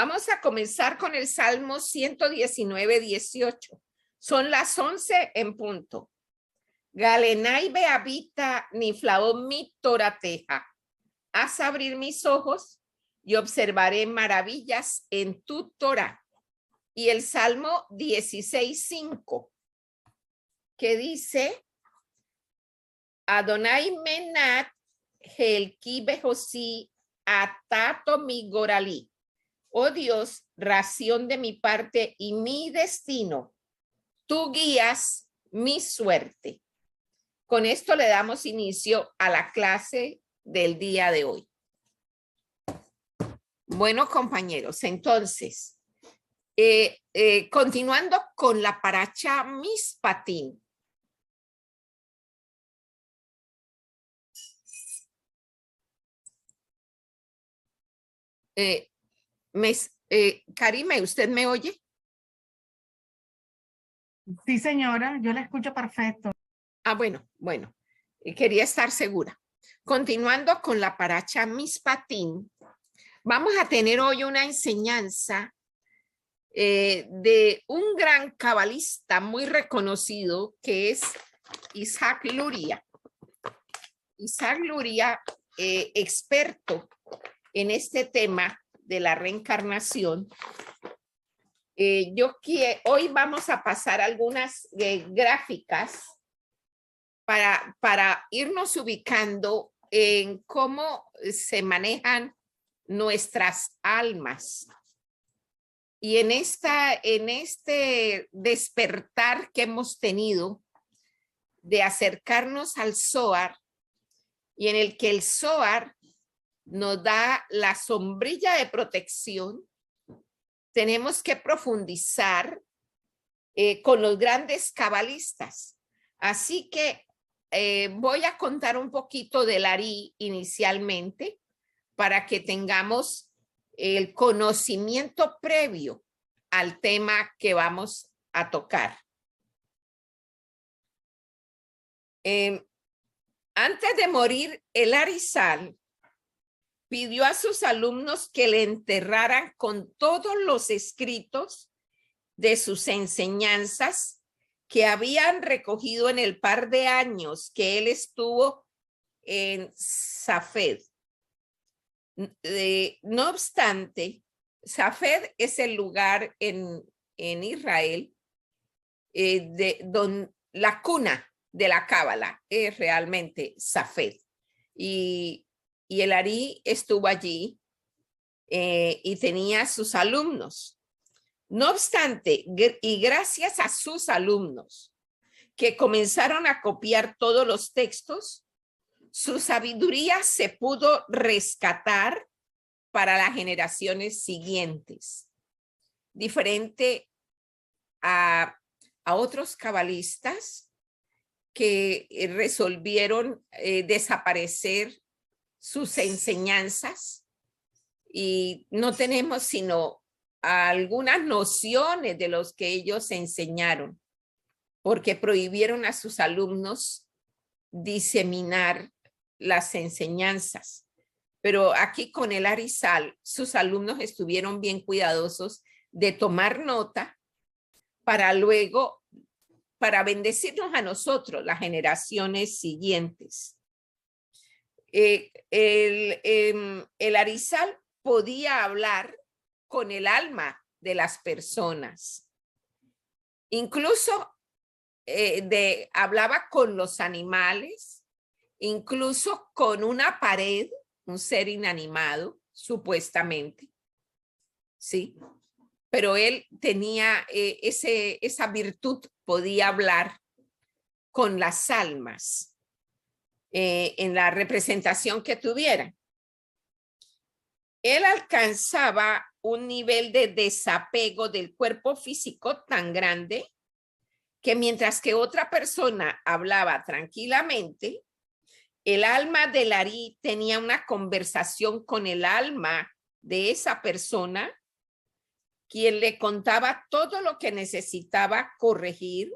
Vamos a comenzar con el Salmo 119, 18. Son las 11 en punto. Galenai behabita ni flaón mi torateja. Haz abrir mis ojos y observaré maravillas en tu Torah. Y el Salmo 16, 5, que dice, Adonai menat helki bejosi atato mi goralí. Oh Dios, ración de mi parte y mi destino, tú guías mi suerte. Con esto le damos inicio a la clase del día de hoy. Bueno, compañeros, entonces, continuando con la paracha Mishpatim. Karime, ¿usted me oye? Sí, señora, yo la escucho perfecto. Ah, bueno, quería estar segura. Continuando con la paracha Mishpatim, vamos a tener hoy una enseñanza de un gran cabalista muy reconocido que es Isaac Luria. Isaac Luria, experto en este tema de la reencarnación. Hoy vamos a pasar algunas gráficas para irnos ubicando en cómo se manejan nuestras almas. Y en este despertar que hemos tenido de acercarnos al Zohar, y en el que el Zohar nos da la sombrilla de protección, tenemos que profundizar con los grandes cabalistas. Así que voy a contar un poquito del Ari inicialmente para que tengamos el conocimiento previo al tema que vamos a tocar. Antes de morir, el Arizal pidió a sus alumnos que le enterraran con todos los escritos de sus enseñanzas que habían recogido en el par de años que él estuvo en Safed. No obstante, Safed es el lugar en Israel donde la cuna de la Cábala es realmente Safed. Y el Ari estuvo allí y tenía sus alumnos. No obstante, y gracias a sus alumnos que comenzaron a copiar todos los textos, su sabiduría se pudo rescatar para las generaciones siguientes. Diferente a otros cabalistas que resolvieron desaparecer sus enseñanzas y no tenemos sino algunas nociones de los que ellos enseñaron, porque prohibieron a sus alumnos diseminar las enseñanzas. Pero aquí con el Arizal, sus alumnos estuvieron bien cuidadosos de tomar nota para luego, para bendecirnos a nosotros, las generaciones siguientes. El Arizal podía hablar con el alma de las personas. Incluso hablaba con los animales, incluso con una pared, un ser inanimado, supuestamente. Sí, pero él tenía esa virtud, podía hablar con las almas en la representación que tuvieran. Él alcanzaba un nivel de desapego del cuerpo físico tan grande que mientras que otra persona hablaba tranquilamente, el alma del Ari tenía una conversación con el alma de esa persona, quien le contaba todo lo que necesitaba corregir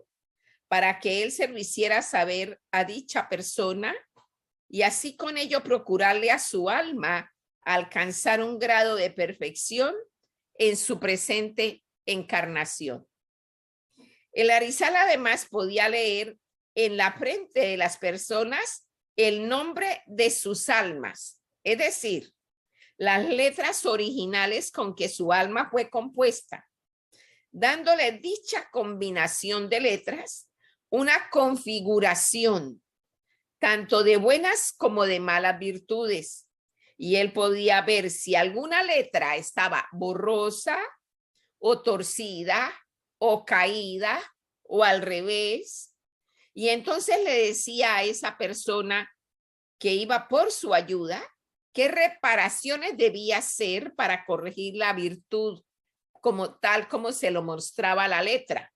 para que él se lo hiciera saber a dicha persona y así con ello procurarle a su alma alcanzar un grado de perfección en su presente encarnación. El Arizal además podía leer en la frente de las personas el nombre de sus almas, es decir, las letras originales con que su alma fue compuesta, dándole dicha combinación de letras una configuración tanto de buenas como de malas virtudes. Y él podía ver si alguna letra estaba borrosa o torcida o caída o al revés. Y entonces le decía a esa persona que iba por su ayuda qué reparaciones debía hacer para corregir la virtud como tal como se lo mostraba la letra,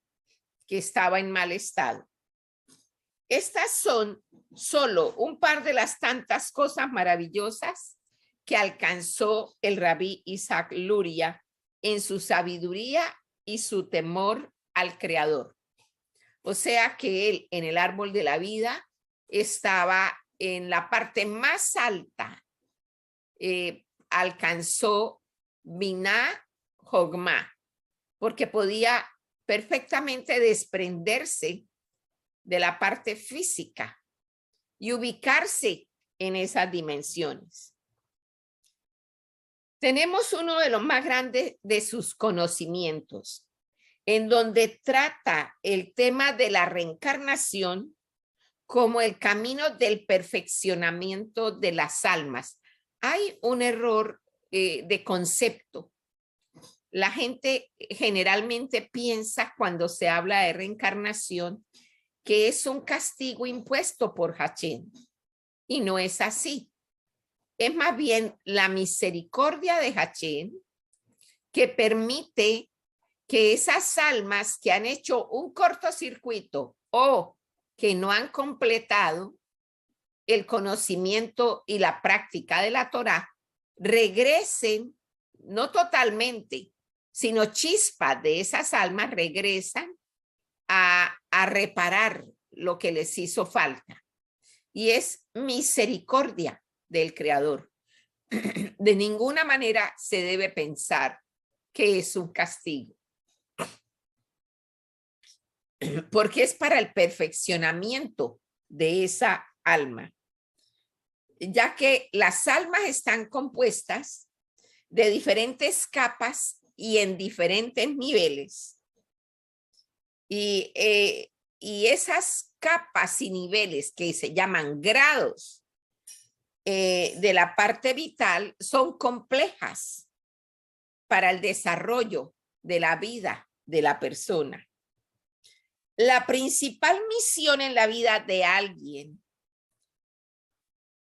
que estaba en mal estado. Estas son solo un par de las tantas cosas maravillosas que alcanzó el rabí Isaac Luria en su sabiduría y su temor al Creador. O sea que él en el árbol de la vida estaba en la parte más alta, alcanzó Binah Jogma, porque podía perfectamente desprenderse de la parte física y ubicarse en esas dimensiones. Tenemos uno de los más grandes de sus conocimientos, en donde trata el tema de la reencarnación como el camino del perfeccionamiento de las almas. Hay un error de concepto. La gente generalmente piensa cuando se habla de reencarnación que es un castigo impuesto por Hachén, y no es así. Es más bien la misericordia de Hachén que permite que esas almas que han hecho un cortocircuito o que no han completado el conocimiento y la práctica de la Torá regresen, no totalmente, sino chispas de esas almas regresan a reparar lo que les hizo falta. Y es misericordia del Creador. De ninguna manera se debe pensar que es un castigo, porque es para el perfeccionamiento de esa alma, ya que las almas están compuestas de diferentes capas y en diferentes niveles. Y esas capas y niveles que se llaman grados de la parte vital son complejas para el desarrollo de la vida de la persona. La principal misión en la vida de alguien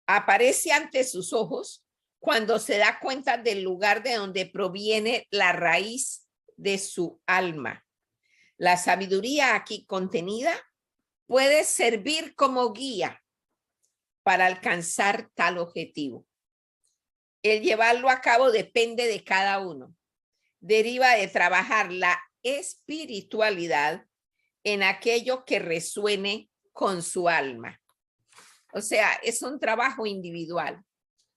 aparece ante sus ojos cuando se da cuenta del lugar de donde proviene la raíz de su alma. La sabiduría aquí contenida puede servir como guía para alcanzar tal objetivo. El llevarlo a cabo depende de cada uno. Deriva de trabajar la espiritualidad en aquello que resuene con su alma. O sea, es un trabajo individual.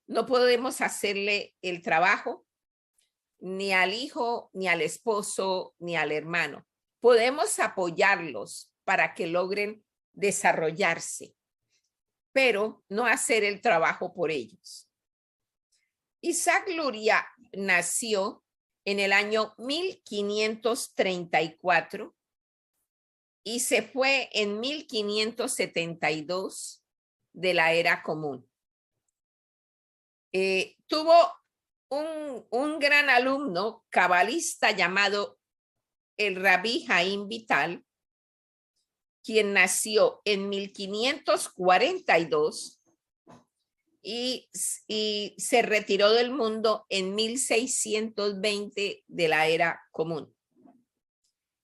No podemos hacerle el trabajo ni al hijo, ni al esposo, ni al hermano. Podemos apoyarlos para que logren desarrollarse, pero no hacer el trabajo por ellos. Isaac Luria nació en el año 1534 y se fue en 1572 de la era común. Tuvo un gran alumno cabalista llamado el rabí Jaim Vital, quien nació en 1542 y se retiró del mundo en 1620 de la era común.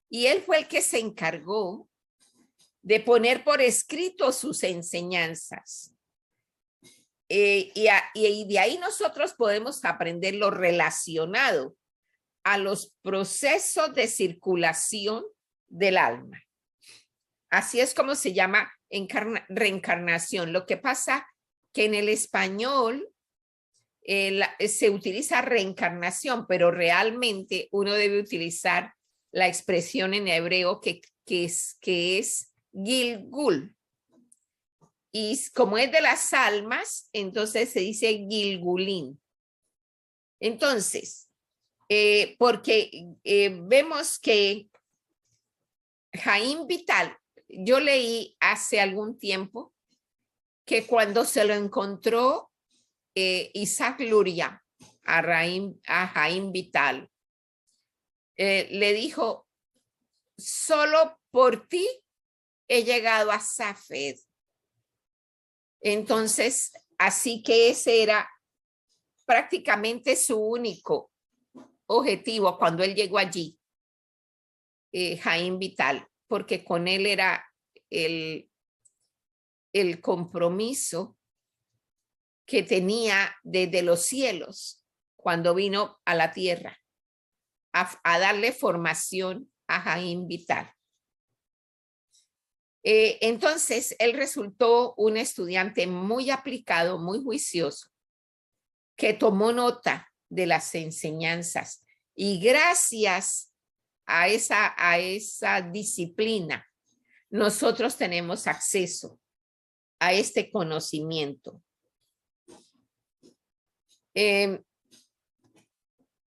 Y él fue el que se encargó de poner por escrito sus enseñanzas. Y de ahí nosotros podemos aprender lo relacionado a los procesos de circulación del alma. Así es como se llama reencarnación. Lo que pasa que en el español se utiliza reencarnación, pero realmente uno debe utilizar la expresión en hebreo que es Gilgul. Y como es de las almas, entonces se dice Gilgulín. Entonces, porque vemos que Jaime Vital, yo leí hace algún tiempo que cuando se lo encontró Isaac Luria a Jaime Vital, le dijo, solo por ti he llegado a Safed. Entonces, así que ese era prácticamente su único objetivo cuando él llegó allí, Jaime Vital, porque con él era el compromiso que tenía desde los cielos cuando vino a la tierra a darle formación a Jaime Vital. Entonces, él resultó un estudiante muy aplicado, muy juicioso, que tomó nota de las enseñanzas y gracias a esa disciplina, nosotros tenemos acceso a este conocimiento.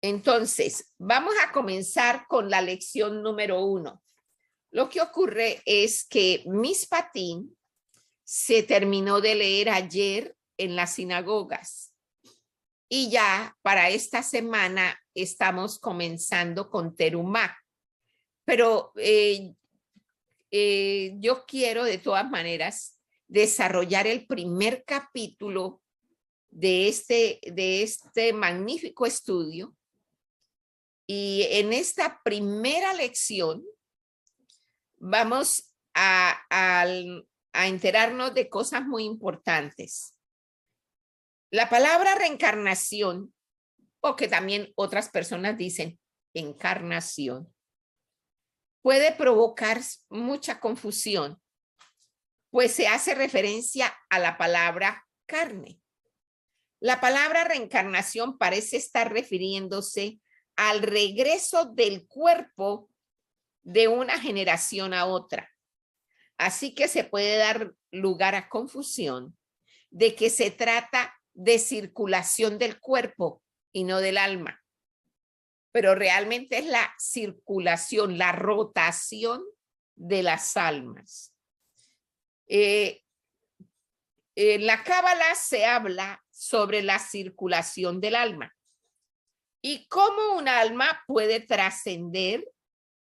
Entonces, vamos a comenzar con la lección número 1. Lo que ocurre es que Mishpatim se terminó de leer ayer en las sinagogas y ya para esta semana estamos comenzando con Terumá. Pero yo quiero de todas maneras desarrollar el primer capítulo de este magnífico estudio. Y en esta primera lección vamos a enterarnos de cosas muy importantes. La palabra reencarnación, o que también otras personas dicen encarnación, puede provocar mucha confusión, pues se hace referencia a la palabra carne. La palabra reencarnación parece estar refiriéndose al regreso del cuerpo de una generación a otra. Así que se puede dar lugar a confusión de que se trata de circulación del cuerpo y no del alma. Pero realmente es la circulación, la rotación de las almas. En la Cábala se habla sobre la circulación del alma y cómo un alma puede trascender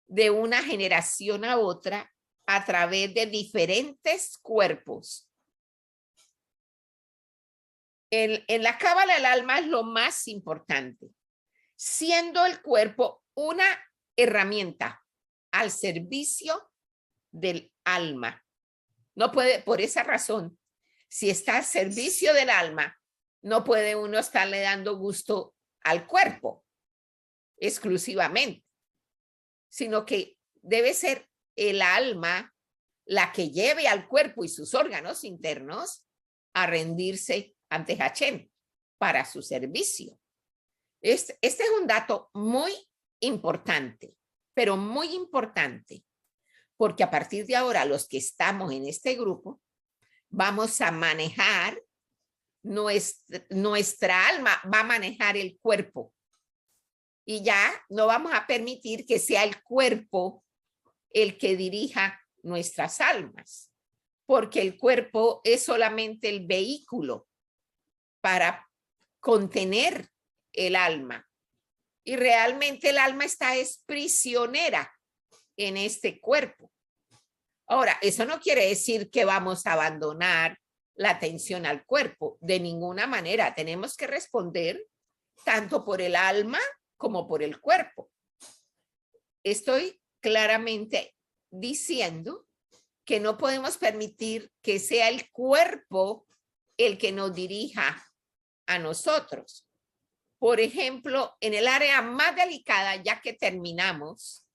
de una generación a otra a través de diferentes cuerpos. En la Cábala el alma es lo más importante, siendo el cuerpo una herramienta al servicio del alma. No puede, por esa razón, si está al servicio del alma, no puede uno estarle dando gusto al cuerpo exclusivamente, sino que debe ser el alma la que lleve al cuerpo y sus órganos internos a rendirse ante Hashem para su servicio. Este es un dato muy importante, pero muy importante, porque a partir de ahora los que estamos en este grupo vamos a manejar nuestra alma, va a manejar el cuerpo. Y ya no vamos a permitir que sea el cuerpo el que dirija nuestras almas, porque el cuerpo es solamente el vehículo para contener el alma. Y realmente el alma está prisionera en este cuerpo. Ahora, eso no quiere decir que vamos a abandonar la atención al cuerpo. De ninguna manera. Tenemos que responder tanto por el alma como por el cuerpo. Estoy claramente diciendo que no podemos permitir que sea el cuerpo el que nos dirija a nosotros. Por ejemplo, en el área más delicada, ya que terminamos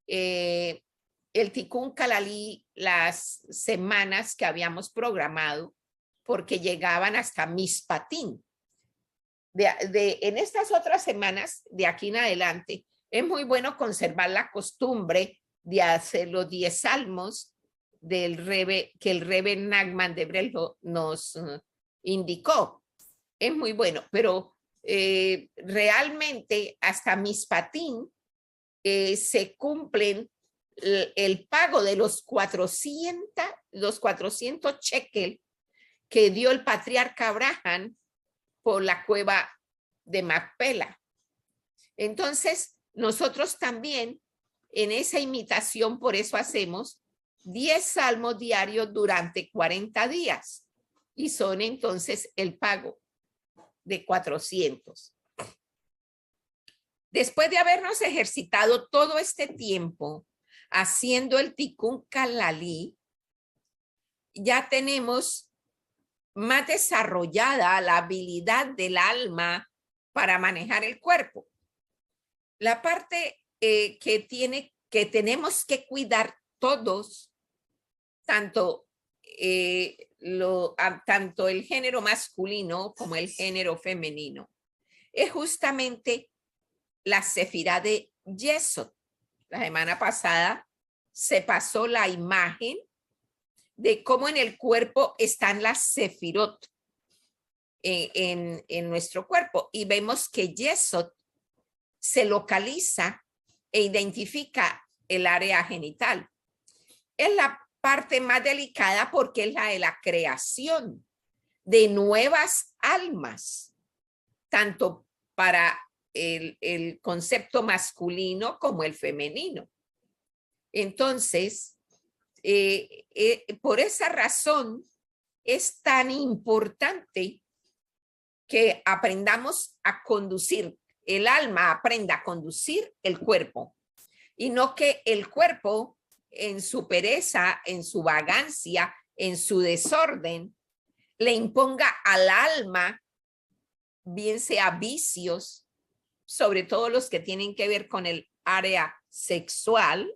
el Tikkun Kalalí, las semanas que habíamos programado, porque llegaban hasta Mishpatim. en estas otras semanas, de aquí en adelante, es muy bueno conservar la costumbre de hacer los 10 salmos que el Rebe Nachman de Brello nos indicó. Es muy bueno, pero realmente hasta Mishpatim se cumplen el pago de los 400 shekel que dio el patriarca Abraham por la cueva de Macpela. Entonces, nosotros también en esa imitación, por eso hacemos 10 salmos diarios durante 40 días y son entonces el pago de 400. Después de habernos ejercitado todo este tiempo haciendo el Tikkun Kalalí, ya tenemos más desarrollada la habilidad del alma para manejar el cuerpo. La parte que tenemos que cuidar todos, tanto tanto el género masculino como el género femenino, es justamente la sefirá de Yesod. La semana pasada se pasó la imagen de cómo en el cuerpo están las sefirot en nuestro cuerpo y vemos que Yesod se localiza e identifica el área genital. Es la parte más delicada porque es la de la creación de nuevas almas, tanto para el concepto masculino como el femenino. Entonces, por esa razón es tan importante que aprendamos a conducir, el alma aprenda a conducir el cuerpo y no que el cuerpo en su pereza, en su vagancia, en su desorden, le imponga al alma, bien sea vicios, sobre todo los que tienen que ver con el área sexual.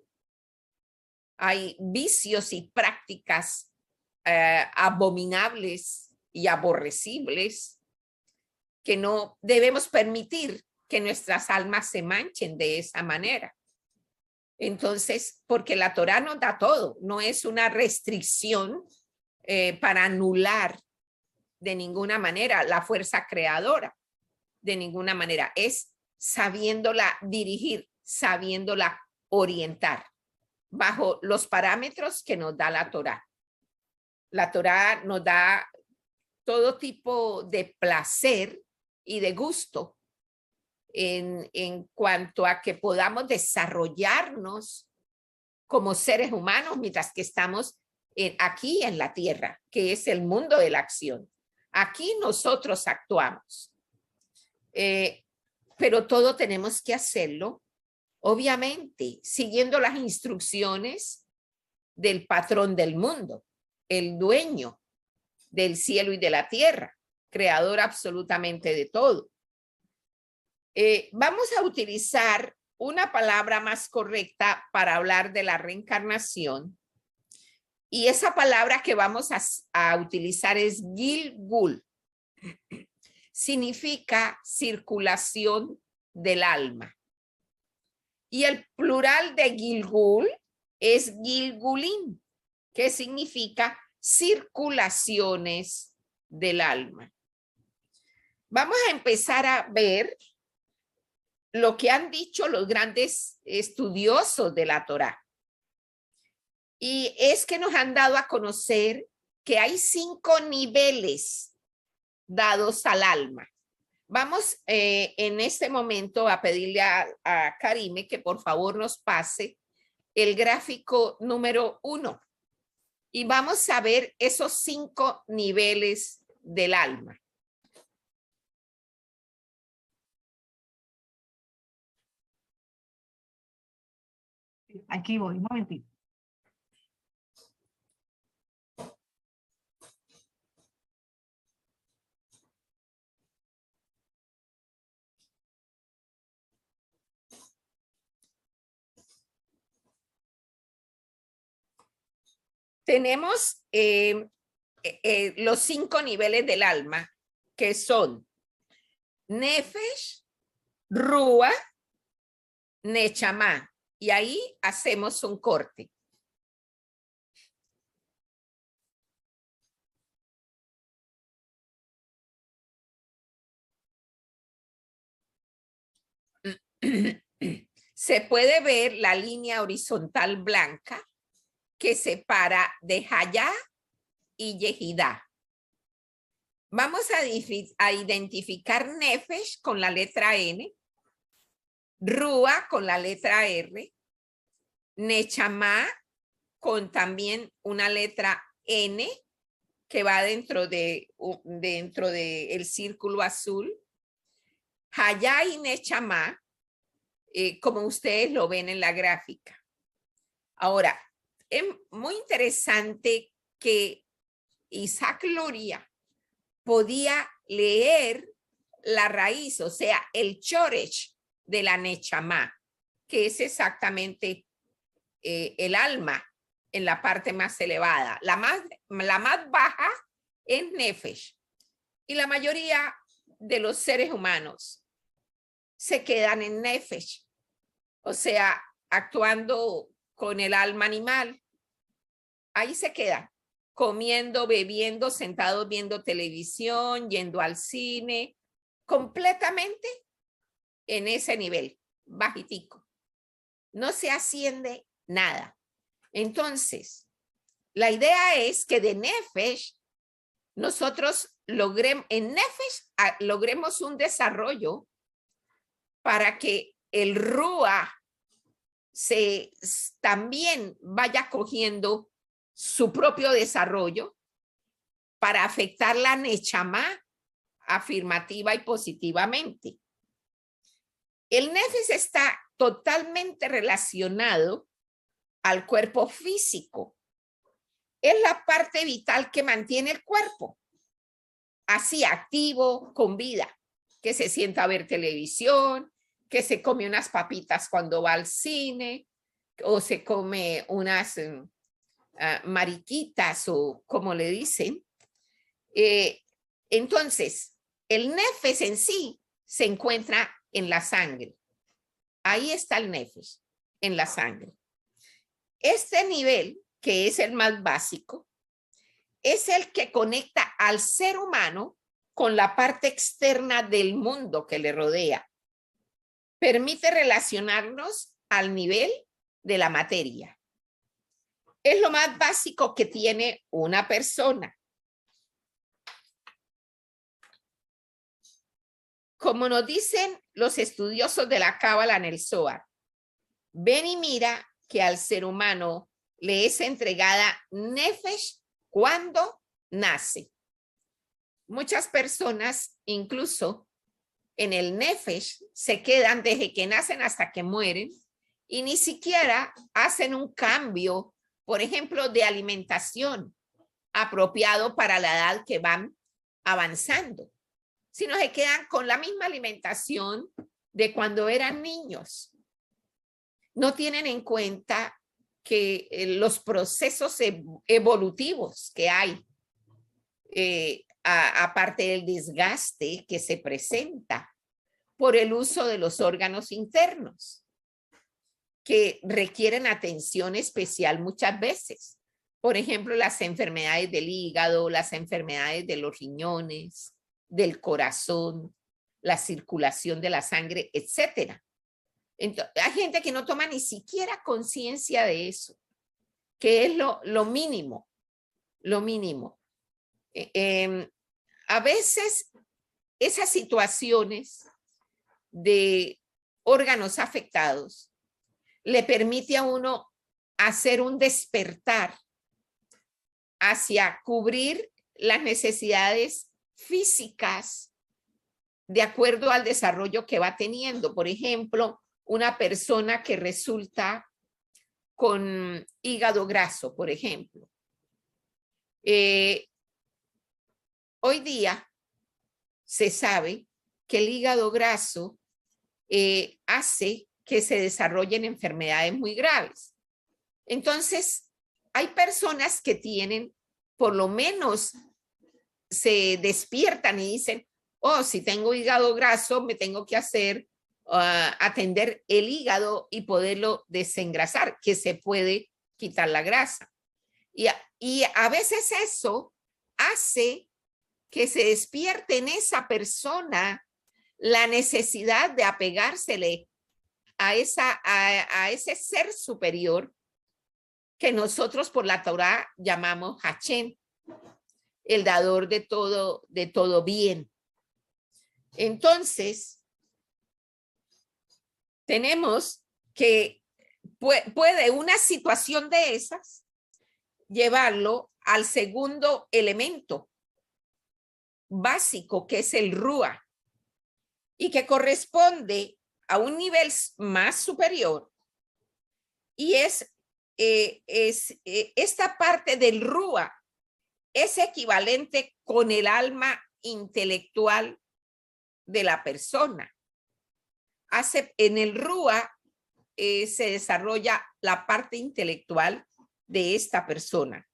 Hay vicios y prácticas abominables y aborrecibles que no debemos permitir que nuestras almas se manchen de esa manera. Entonces, porque la Torá nos da todo, no es una restricción para anular de ninguna manera la fuerza creadora, de ninguna manera, es sabiéndola dirigir, sabiéndola orientar bajo los parámetros que nos da la Torá. La Torá nos da todo tipo de placer y de gusto en cuanto a que podamos desarrollarnos como seres humanos mientras que estamos aquí en la tierra, que es el mundo de la acción. Aquí nosotros actuamos, pero todo tenemos que hacerlo, obviamente, siguiendo las instrucciones del patrón del mundo, el dueño del cielo y de la tierra, creador absolutamente de todo. Vamos a utilizar una palabra más correcta para hablar de la reencarnación. Y esa palabra que vamos a utilizar es Gilgul. Significa circulación del alma. Y el plural de Gilgul es Gilgulín, que significa circulaciones del alma. Vamos a empezar a ver lo que han dicho los grandes estudiosos de la Torá. Y es que nos han dado a conocer que hay 5 niveles dados al alma. Vamos en este momento a pedirle a Karime que por favor nos pase el gráfico número 1 y vamos a ver esos 5 niveles del alma. Aquí voy, un momentito. Tenemos los 5 niveles del alma, que son Nefesh, Rúa, Nechamá. Y ahí hacemos un corte. Se puede ver la línea horizontal blanca que separa de Hayá y Yehidá. Vamos a identificar Nefesh con la letra N, Rúa con la letra R, Nechamá con también una letra N que va dentro de el círculo azul. Hayá y Nechamá, como ustedes lo ven en la gráfica. Ahora, es muy interesante que Isaac Luria podía leer la raíz, o sea, el choresh de la Nechamá, que es exactamente el alma en la parte más elevada. La más baja es Nefesh. Y la mayoría de los seres humanos se quedan en Nefesh, o sea, actuando con el alma animal. Ahí se quedan, comiendo, bebiendo, sentados viendo televisión, yendo al cine, completamente en ese nivel, bajitico. No se asciende nada. Entonces, la idea es que de Nefesh nosotros logremos un desarrollo para que el Rúa también vaya cogiendo su propio desarrollo para afectar la Nechamá afirmativa y positivamente. El Nefesh está totalmente relacionado al cuerpo físico. Es la parte vital que mantiene el cuerpo así activo, con vida, que se sienta a ver televisión, que se come unas papitas cuando va al cine, o se come unas mariquitas, o como le dicen. Entonces, el Nefesh en sí se encuentra en la sangre. Ahí está el Nefesh, en la sangre. Este nivel, que es el más básico, es el que conecta al ser humano con la parte externa del mundo que le rodea. Permite relacionarnos al nivel de la materia. Es lo más básico que tiene una persona. Como nos dicen los estudiosos de la Cábala en el Zohar, ven y mira que al ser humano le es entregada Nefesh cuando nace. Muchas personas, incluso en el Nefesh, se quedan desde que nacen hasta que mueren y ni siquiera hacen un cambio, por ejemplo, de alimentación apropiado para la edad que van avanzando, sino se quedan con la misma alimentación de cuando eran niños. No tienen en cuenta que los procesos evolutivos que hay, aparte del desgaste que se presenta por el uso de los órganos internos, que requieren atención especial muchas veces. Por ejemplo, las enfermedades del hígado, las enfermedades de los riñones, del corazón, la circulación de la sangre, etcétera. Entonces, hay gente que no toma ni siquiera conciencia de eso, que es lo mínimo, lo mínimo. A veces esas situaciones de órganos afectados le permite a uno hacer un despertar hacia cubrir las necesidades físicas de acuerdo al desarrollo que va teniendo. Por ejemplo, una persona que resulta con hígado graso, por ejemplo. Hoy día se sabe que el hígado graso hace que se desarrollen enfermedades muy graves. Entonces, hay personas que tienen, por lo menos se despiertan y dicen, oh, si tengo hígado graso, me tengo que hacer, atender el hígado y poderlo desengrasar, que se puede quitar la grasa. Y a veces eso hace que se despierte en esa persona la necesidad de apegársele a ese ser superior que nosotros por la Torá llamamos Hashem, el dador de todo bien. Entonces, tenemos que puede una situación de esas llevarlo al segundo elemento básico, que es el Rúa, y que corresponde a un nivel más superior, y esta parte del Rúa es equivalente con el alma intelectual de la persona. En el Rúa se desarrolla la parte intelectual de esta persona.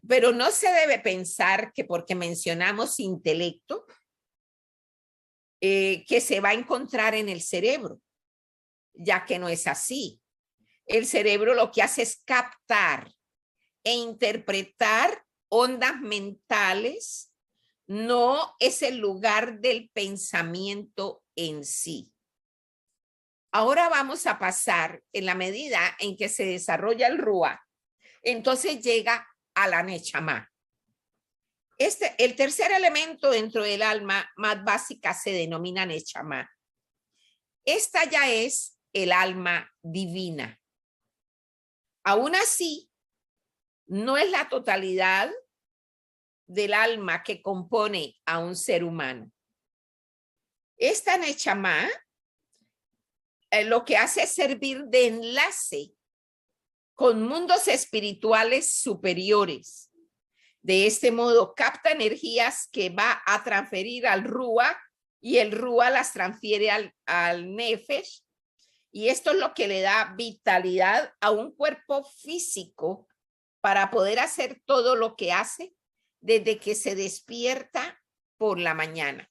Pero no se debe pensar que porque mencionamos intelecto, que se va a encontrar en el cerebro, ya que no es así. El cerebro lo que hace es captar e interpretar ondas mentales, no es el lugar del pensamiento en sí. Ahora vamos a pasar, en la medida en que se desarrolla el Rúa, entonces llega a la Nechama. El tercer elemento dentro del alma más básica se denomina Nechama. Esta ya es el alma divina. Aún así, no es la totalidad del alma que compone a un ser humano. Esta Nechama lo que hace es servir de enlace con mundos espirituales superiores. De este modo capta energías que va a transferir al Rúa, y el Rúa las transfiere al Nefesh, y esto es lo que le da vitalidad a un cuerpo físico para poder hacer todo lo que hace desde que se despierta por la mañana.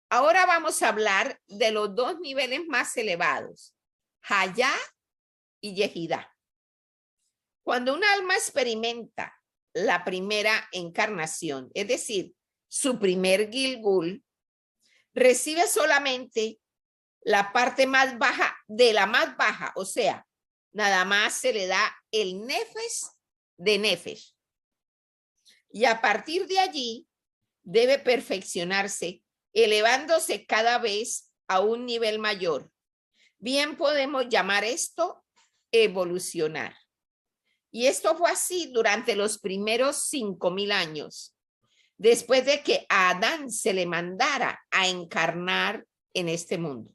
Ahora vamos a hablar de los dos niveles más elevados, Hayá y Yehidá. Cuando un alma experimenta la primera encarnación, es decir, su primer Gilgul, recibe solamente la parte más baja de la más baja, o sea, nada más se le da el Nefesh de Nefesh. Y a partir de allí debe perfeccionarse, elevándose cada vez a un nivel mayor. Bien podemos llamar esto evolucionar. Y esto fue así durante los primeros 5,000 años, después de que a Adán se le mandara a encarnar en este mundo.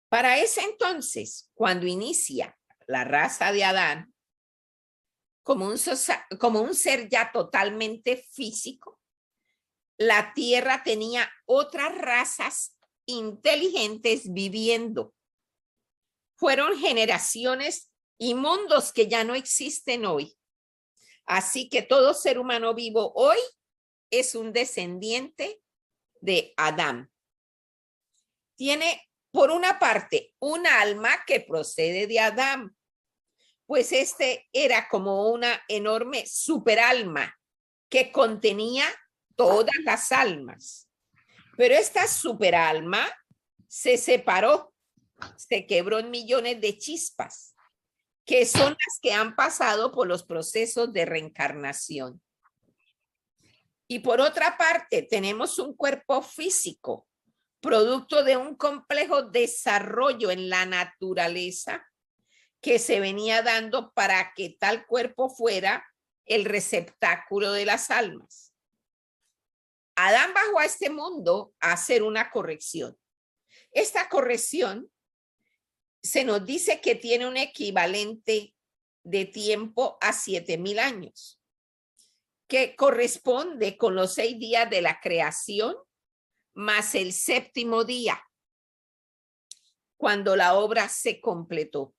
Para ese entonces, cuando inicia la raza de Adán, como un ser ya totalmente físico, la Tierra tenía otras razas inteligentes viviendo. Fueron generaciones y mundos que ya no existen hoy. Así que todo ser humano vivo hoy es un descendiente de Adán. Tiene, por una parte, un alma que procede de Adán, pues este era como una enorme superalma que contenía todas las almas. Pero esta superalma se separó, se quebró en millones de chispas, que son las que han pasado por los procesos de reencarnación. Y por otra parte, tenemos un cuerpo físico, producto de un complejo desarrollo en la naturaleza que se venía dando para que tal cuerpo fuera el receptáculo de las almas. Adán bajó a este mundo a hacer una corrección. Esta corrección se nos dice que tiene un equivalente de tiempo a 7,000 años, que corresponde con los 6 días de la creación más el 7º día, cuando la obra se completó.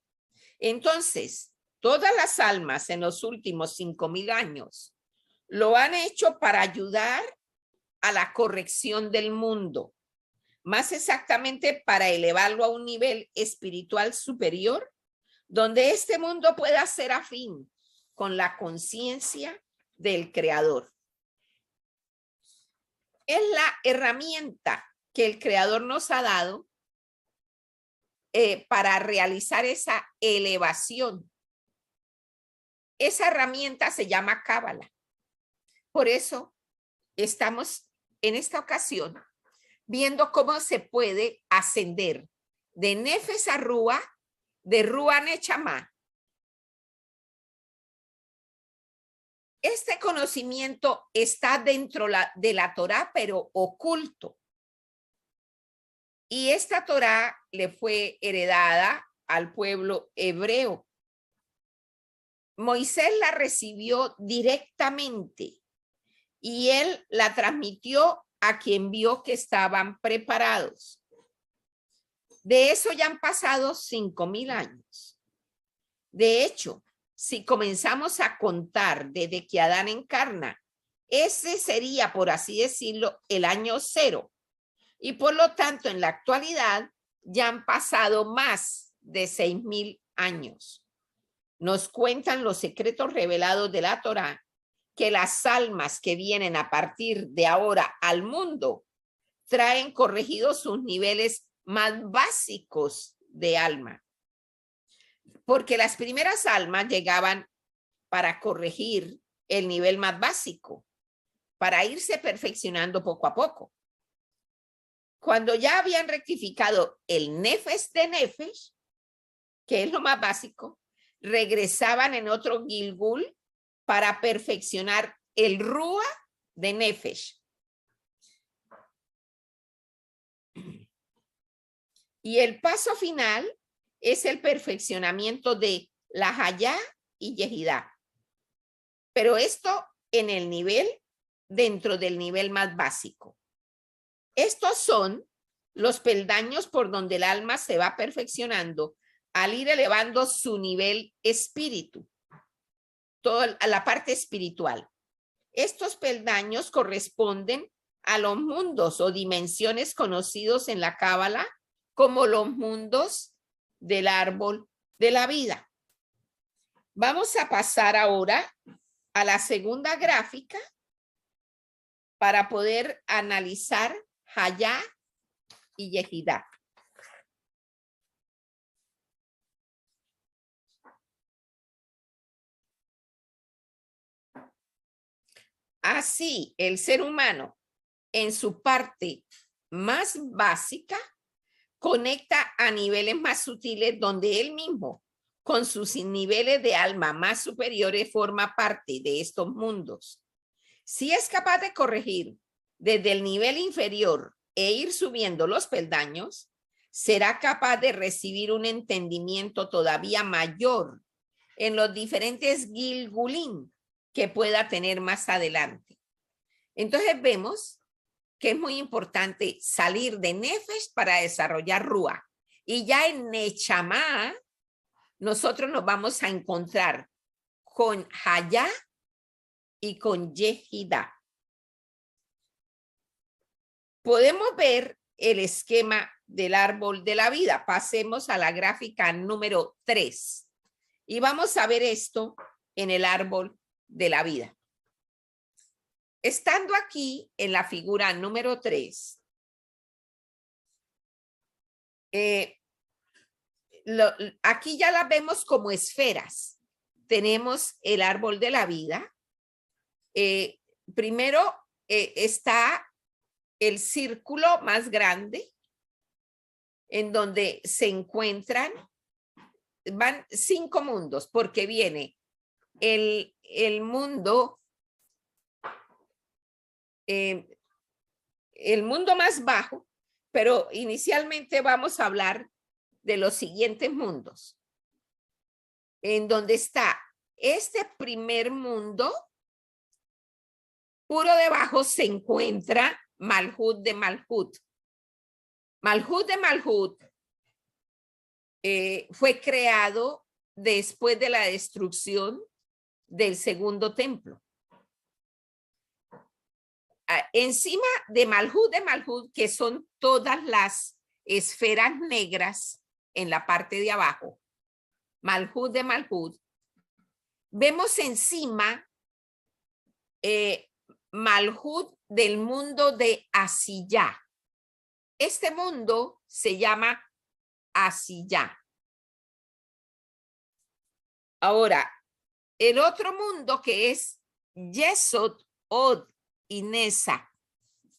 Entonces, todas las almas en los últimos 5,000 años lo han hecho para ayudar a la corrección del mundo, más exactamente para elevarlo a un nivel espiritual superior, donde este mundo pueda ser afín con la conciencia del Creador. Es la herramienta que el Creador nos ha dado para realizar esa elevación. Esa herramienta se llama Cábala. Por eso estamos en esta ocasión viendo cómo se puede ascender de Nefes a Rúa, de Rúa a Nechamá. Este conocimiento está dentro de la Torá, pero oculto. Y esta Torá le fue heredada al pueblo hebreo. Moisés la recibió directamente y él la transmitió a quien vio que estaban preparados. De eso ya han pasado 5,000 años. De hecho, si comenzamos a contar desde que Adán encarna, ese sería, por así decirlo, el año 0. Y por lo tanto, en la actualidad, ya han pasado más de 6,000 años. Nos cuentan los secretos revelados de la Torá que las almas que vienen a partir de ahora al mundo traen corregidos sus niveles más básicos de alma. Porque las primeras almas llegaban para corregir el nivel más básico, para irse perfeccionando poco a poco. Cuando ya habían rectificado el nefesh de nefesh, que es lo más básico, regresaban en otro Gilgul para perfeccionar el Rúa de nefesh. Y el paso final es el perfeccionamiento de la Hayá y Yehidá. Pero esto en el nivel, dentro del nivel más básico. Estos son los peldaños por donde el alma se va perfeccionando al ir elevando su nivel espíritu, toda la parte espiritual. Estos peldaños corresponden a los mundos o dimensiones conocidos en la Cábala como los mundos del árbol de la vida. Vamos a pasar ahora a la segunda gráfica para poder analizar Hayá y Yehidá. Así, el ser humano, en su parte más básica, conecta a niveles más sutiles donde él mismo, con sus niveles de alma más superiores, forma parte de estos mundos. Si es capaz de corregir desde el nivel inferior e ir subiendo los peldaños, será capaz de recibir un entendimiento todavía mayor en los diferentes Gilgulim que pueda tener más adelante. Entonces vemos que es muy importante salir de Nefesh para desarrollar Rúa. Y ya en Nechamá, nosotros nos vamos a encontrar con Hayá y con Yehidá. Podemos ver el esquema del árbol de la vida. Pasemos a la gráfica número 3 y vamos a ver esto en el árbol de la vida. Estando aquí en la figura número 3, aquí ya las vemos como esferas. Tenemos el árbol de la vida. Primero está el círculo más grande en donde se encuentran, van 5 mundos, porque viene el mundo más bajo, pero inicialmente vamos a hablar de los siguientes mundos, en donde está este primer mundo, puro debajo se encuentra Malhut de Malhut. Malhut de Malhut fue creado después de la destrucción del segundo templo. encima de Malhut, que son todas las esferas negras en la parte de abajo, Malhut de Malhut, vemos encima Malhut del mundo de Asiyah. Este mundo se llama Asiyah. Ahora, el otro mundo que es Yesod, Od y Nesa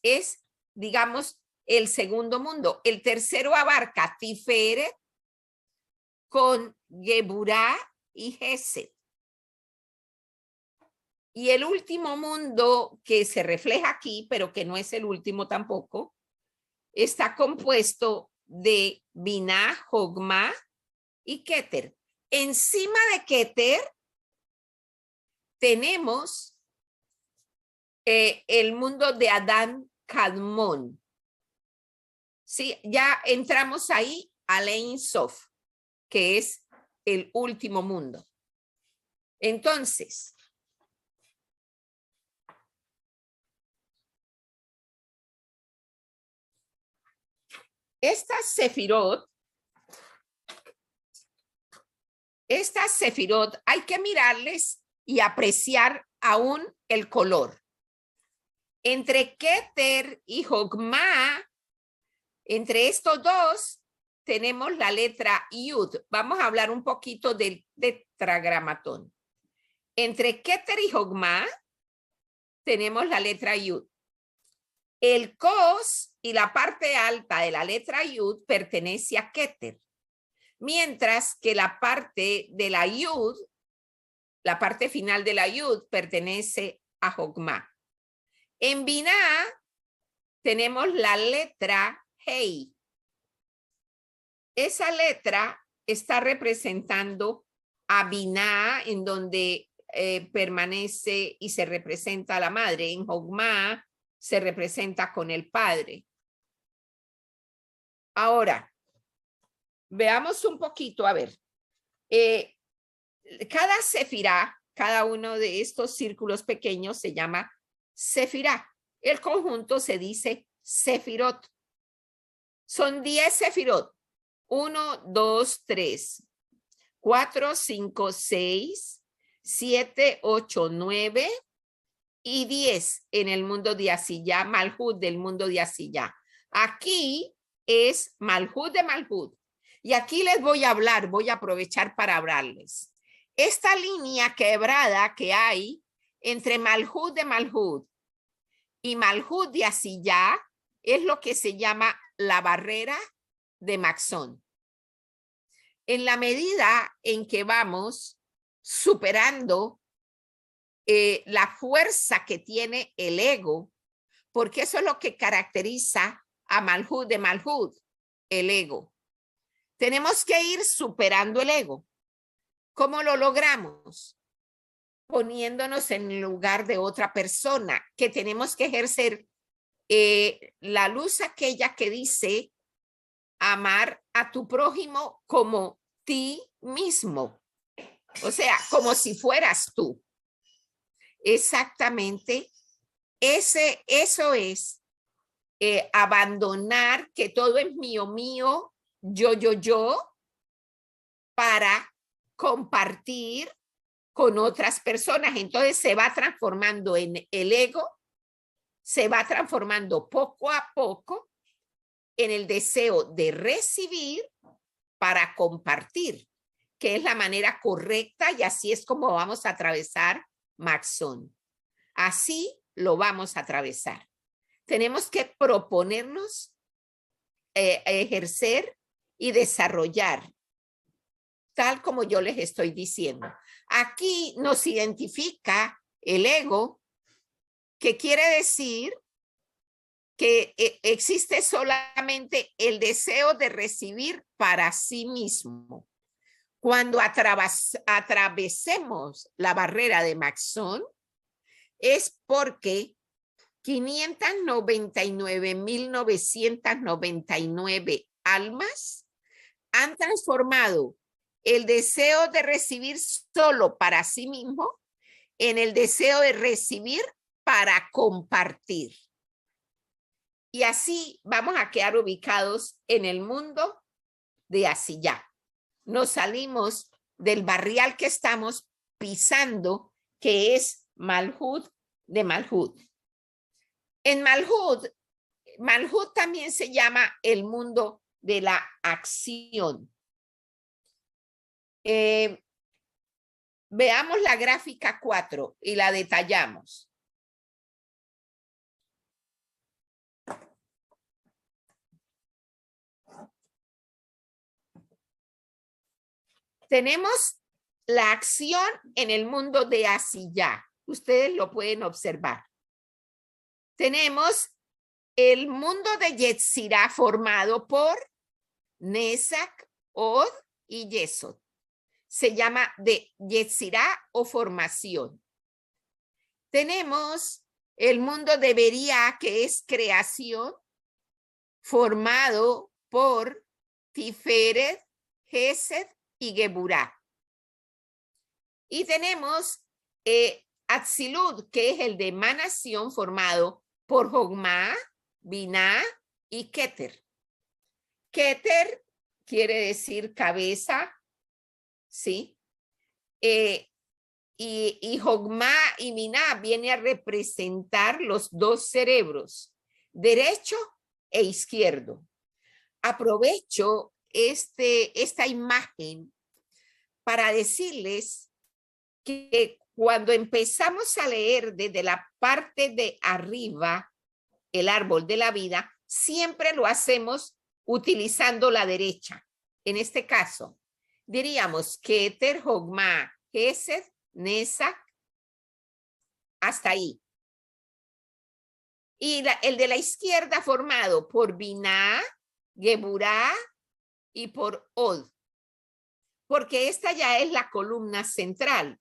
es, digamos, el segundo mundo. El tercero abarca Tiferet con Geburah y Gesed. Y el último mundo que se refleja aquí, pero que no es el último tampoco, está compuesto de Binah, Jogma y Keter. Encima de Keter tenemos el mundo de Adán Kadmon. Sí, ya entramos ahí a Ein Sof, que es el último mundo. Entonces, estas sefirot hay que mirarles y apreciar aún el color. Entre Keter y Jogma, entre estos dos, tenemos la letra Yud. Vamos a hablar un poquito del tetragramatón. Entre Keter y Jogma, tenemos la letra Yud. El Kos y la parte alta de la letra Yud pertenece a Keter, mientras que la parte de la Yud, la parte final de la Yud, pertenece a Jogma. En Binah tenemos la letra Hei. Esa letra está representando a Binah, en donde permanece y se representa a la madre. En Jogma se representa con el padre. Ahora, veamos un poquito, a ver. Cada sefirá, cada uno de estos círculos pequeños se llama sefirá. El conjunto se dice sefirot. Son 10 sefirot. 1, 2, 3, 4, 5, 6, 7, 8, 9 y 10 en el mundo de Asiyah, Malhut del mundo de Asiyah. Aquí es Malhut de Malhut. Y aquí les voy a hablar, voy a aprovechar para hablarles. Esta línea quebrada que hay entre Malhut de Malhut y Malhut de Asiyah es lo que se llama la barrera de Maxón. En la medida en que vamos superando la fuerza que tiene el ego, porque eso es lo que caracteriza a Malhut de Malhut, el ego. Tenemos que ir superando el ego. ¿Cómo lo logramos? Poniéndonos en el lugar de otra persona, que tenemos que ejercer la luz aquella que dice amar a tu prójimo como ti mismo. O sea, como si fueras tú. Exactamente. Eso es abandonar que todo es mío, mío, yo, para compartir con otras personas. Entonces se va transformando en el ego, se va transformando poco a poco en el deseo de recibir para compartir, que es la manera correcta, y así es como vamos a atravesar Maxón. Así lo vamos a atravesar. Tenemos que proponernos ejercer y desarrollar, tal como yo les estoy diciendo. Aquí nos identifica el ego, que quiere decir que existe solamente el deseo de recibir para sí mismo. Cuando atravesemos la barrera de Maxón, es porque 599.999 almas han transformado el deseo de recibir solo para sí mismo en el deseo de recibir para compartir. Y así vamos a quedar ubicados en el mundo de Asiyá. Nos salimos del barrial que estamos pisando, que es Malhut de Malhut. En Malhut, Malhut también se llama el mundo de la acción. Veamos la gráfica 4 y la detallamos. Tenemos la acción en el mundo de Asiyá. Ustedes lo pueden observar. Tenemos el mundo de Yetzirah formado por Nesak, Od y Yesod. Se llama de Yetzirah o formación. Tenemos el mundo de Bería, que es creación, formado por Tiferet, Gesed y Geburah. Y tenemos Atzilut, que es el de emanación, formado por Jogma, Binah y Keter. Keter quiere decir cabeza, ¿sí? Y Jogma y Binah viene a representar los dos cerebros, derecho e izquierdo. Aprovecho esta imagen para decirles que cuando empezamos a leer desde la parte de arriba el árbol de la vida, siempre lo hacemos utilizando la derecha. En este caso, diríamos Keter, Jogma, Gesed, Nesak, hasta ahí. Y el de la izquierda formado por Binah, Geburah y por Od, porque esta ya es la columna central.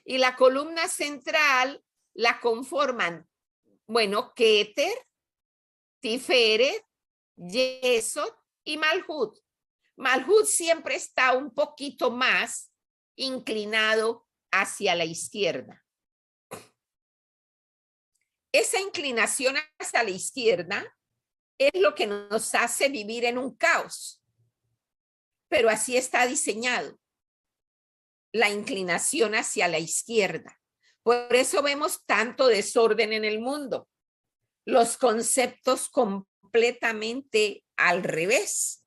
Y la columna central la conforman, bueno, Keter, Tiferet, Yesod y Malhut. Malhut siempre está un poquito más inclinado hacia la izquierda. Esa inclinación hacia la izquierda es lo que nos hace vivir en un caos. Pero así está diseñado, la inclinación hacia la izquierda. Por eso vemos tanto desorden en el mundo. Los conceptos completamente al revés.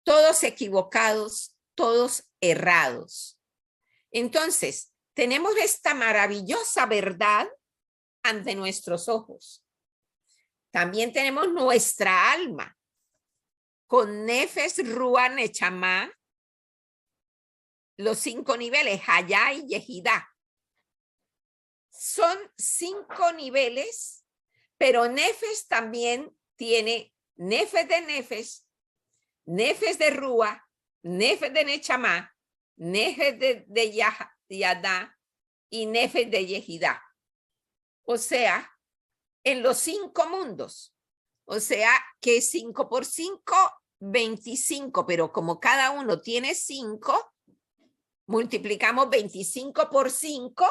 Todos equivocados, todos errados. Entonces, tenemos esta maravillosa verdad ante nuestros ojos. También tenemos nuestra alma con Nefesh, Ruach, Neshama, los 5 niveles, Hayá y Yehidá. Son 5 niveles, pero Nefesh también tiene Nefesh de Nefesh, Nefesh de Ruach, Nefesh de Neshama, Nefesh de Yadá y Nefesh de Yehidá. O sea, en los 5 mundos. O sea, que 5 por 5, 25, pero como cada uno tiene 5, multiplicamos 25 por 5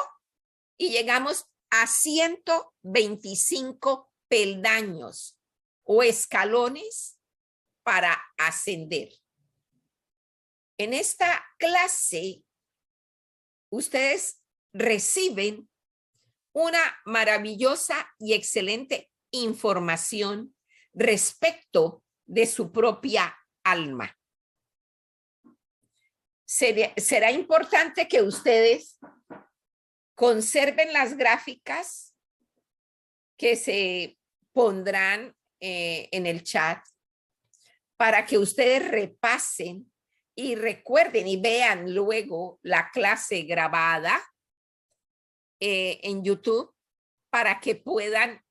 y llegamos a 125 peldaños o escalones para ascender. En esta clase, ustedes reciben una maravillosa y excelente información respecto de su propia alma. Será importante que ustedes conserven las gráficas que se pondrán en el chat para que ustedes repasen y recuerden y vean luego la clase grabada en YouTube para que puedan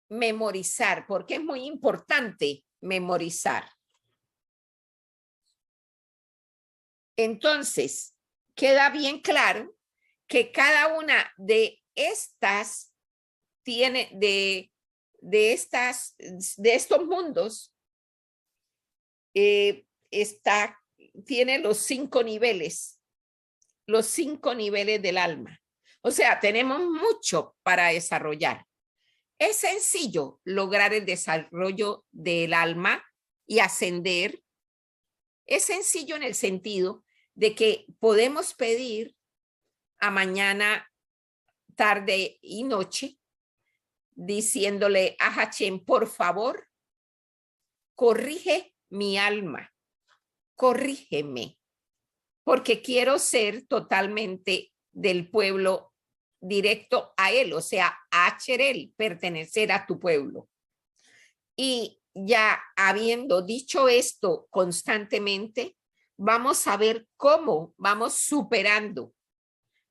memorizar, porque es muy importante memorizar. Entonces, queda bien claro que cada una de estas tiene de estos mundos tiene los 5 niveles del alma. O sea, tenemos mucho para desarrollar. Es sencillo lograr el desarrollo del alma y ascender. Es sencillo en el sentido de que podemos pedir a mañana, tarde y noche, diciéndole a Hachem, por favor, corrige mi alma, corrígeme, porque quiero ser totalmente del pueblo directo a él, o sea, a Cherel, pertenecer a tu pueblo. Y ya habiendo dicho esto constantemente, vamos a ver cómo vamos superando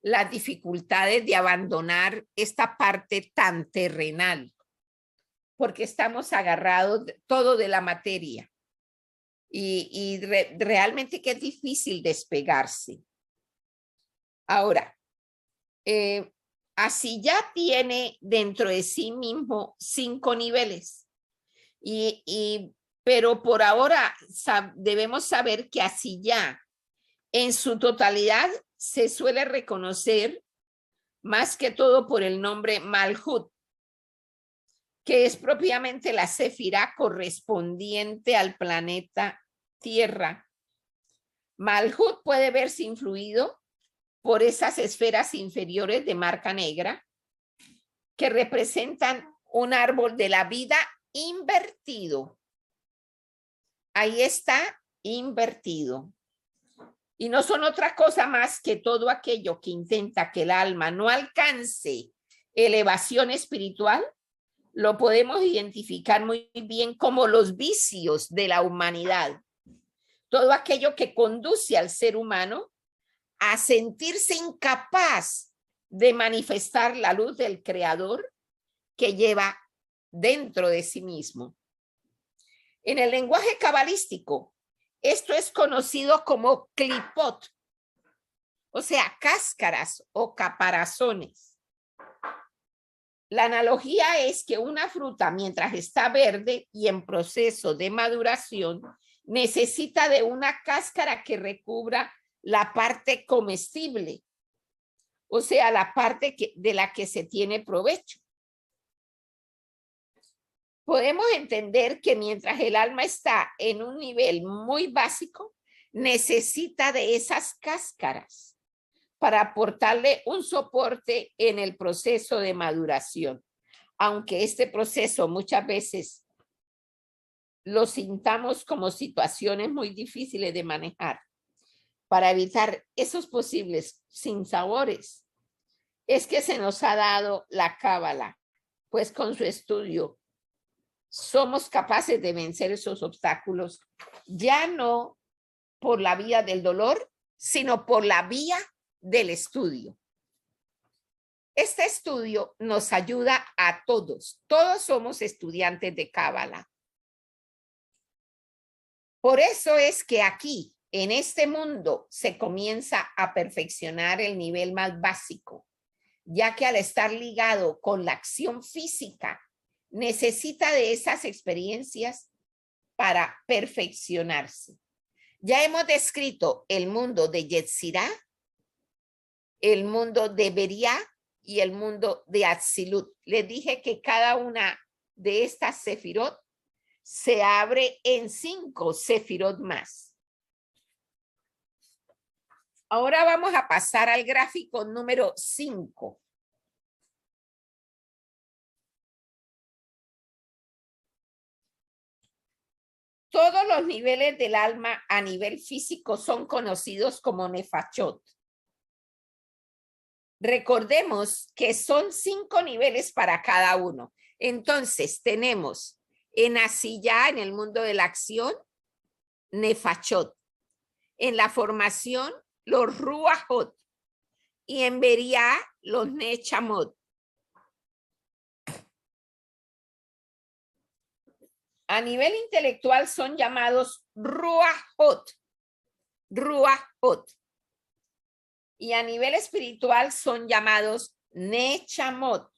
las dificultades de abandonar esta parte tan terrenal, porque estamos agarrados todo de la materia y realmente que es difícil despegarse. Ahora, así ya tiene dentro de sí mismo 5 niveles, pero por ahora debemos saber que así ya en su totalidad se suele reconocer más que todo por el nombre Malhut, que es propiamente la sefirá correspondiente al planeta Tierra. Malhut puede verse influido por esas esferas inferiores de marca negra que representan un árbol de la vida invertido. Ahí está, invertido. Y no son otra cosa más que todo aquello que intenta que el alma no alcance elevación espiritual, lo podemos identificar muy bien como los vicios de la humanidad. Todo aquello que conduce al ser humano a sentirse incapaz de manifestar la luz del Creador que lleva dentro de sí mismo. En el lenguaje cabalístico, esto es conocido como clipot, o sea, cáscaras o caparazones. La analogía es que una fruta, mientras está verde y en proceso de maduración, necesita de una cáscara que recubra la parte comestible, o sea, la parte de la que se tiene provecho. Podemos entender que mientras el alma está en un nivel muy básico, necesita de esas cáscaras para aportarle un soporte en el proceso de maduración. Aunque este proceso muchas veces lo sintamos como situaciones muy difíciles de manejar, para evitar esos posibles sinsabores, es que se nos ha dado la cábala, pues con su estudio somos capaces de vencer esos obstáculos, ya no por la vía del dolor, sino por la vía del estudio. Este estudio nos ayuda a todos. Todos somos estudiantes de cábala. Por eso es que aquí, en este mundo, se comienza a perfeccionar el nivel más básico, ya que al estar ligado con la acción física, necesita de esas experiencias para perfeccionarse. Ya hemos descrito el mundo de Yetzirah, el mundo de Beriah y el mundo de Atzilut. Les dije que cada una de estas sefirot se abre en 5 sefirot más. Ahora vamos a pasar al gráfico número 5. Todos los niveles del alma a nivel físico son conocidos como nefashot. Recordemos que son 5 niveles para cada uno. Entonces tenemos en Asiyah, en el mundo de la acción, nefashot. En la formación, los ruachot. Y en Beriah, los nechamot. A nivel intelectual son llamados ruachot. Ruachot. Y a nivel espiritual son llamados nechamot.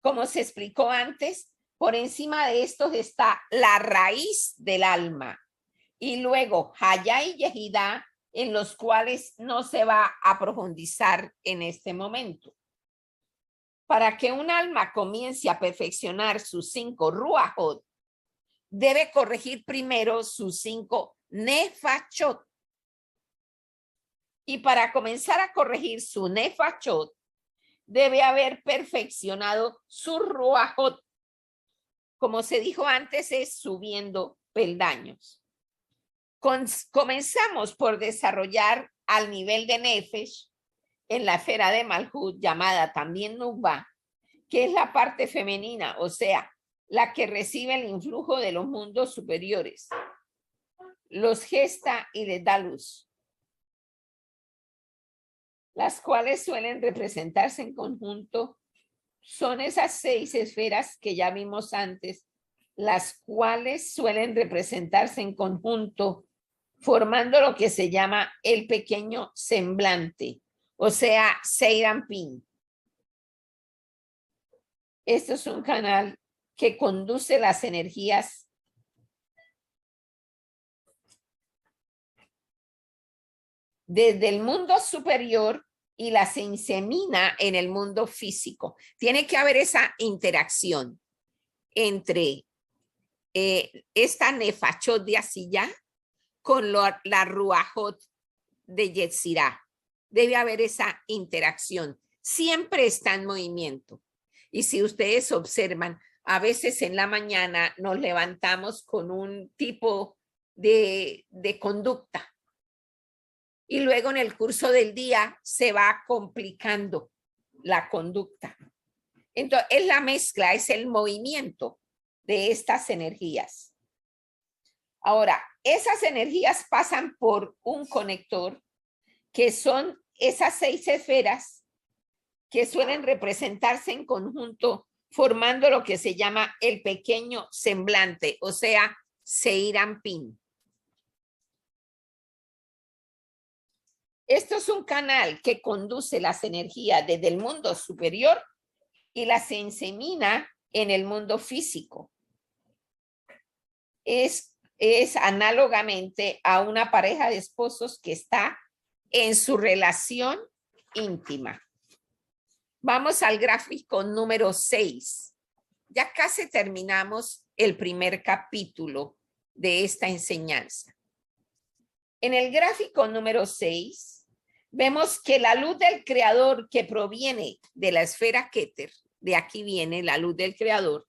Como se explicó antes, por encima de estos está la raíz del alma. Y luego Hayá y Yehidá, en los cuales no se va a profundizar en este momento. Para que un alma comience a perfeccionar sus 5 ruajot, debe corregir primero sus 5 nefachot. Y para comenzar a corregir su nefachot, debe haber perfeccionado su ruajot. Como se dijo antes, es subiendo peldaños. Comenzamos por desarrollar al nivel de Nefesh en la esfera de Malhut, llamada también Nukba, que es la parte femenina, o sea, la que recibe el influjo de los mundos superiores, los gesta y les da luz, las cuales suelen representarse en conjunto. Son esas 6 esferas que ya vimos antes, las cuales suelen representarse en conjunto, formando lo que se llama el pequeño semblante, o sea, Seiranpin. Esto es un canal que conduce las energías desde el mundo superior y las insemina en el mundo físico. Tiene que haber esa interacción entre esta nefachot de Asiyah con la ruajot de Yetzirah. Debe haber esa interacción. Siempre está en movimiento. Y si ustedes observan, a veces en la mañana nos levantamos con un tipo de conducta. Y luego en el curso del día se va complicando la conducta. Entonces, es la mezcla, es el movimiento de estas energías. Ahora, esas energías pasan por un conector, que son esas 6 esferas que suelen representarse en conjunto, formando lo que se llama el pequeño semblante, o sea, Seiranpin. Esto es un canal que conduce las energías desde el mundo superior y las insemina en el mundo físico. Es análogamente a una pareja de esposos que está en su relación íntima. Vamos al gráfico número 6. Ya casi terminamos el primer capítulo de esta enseñanza. En el gráfico número 6, vemos que la luz del creador que proviene de la esfera Keter, de aquí viene la luz del creador,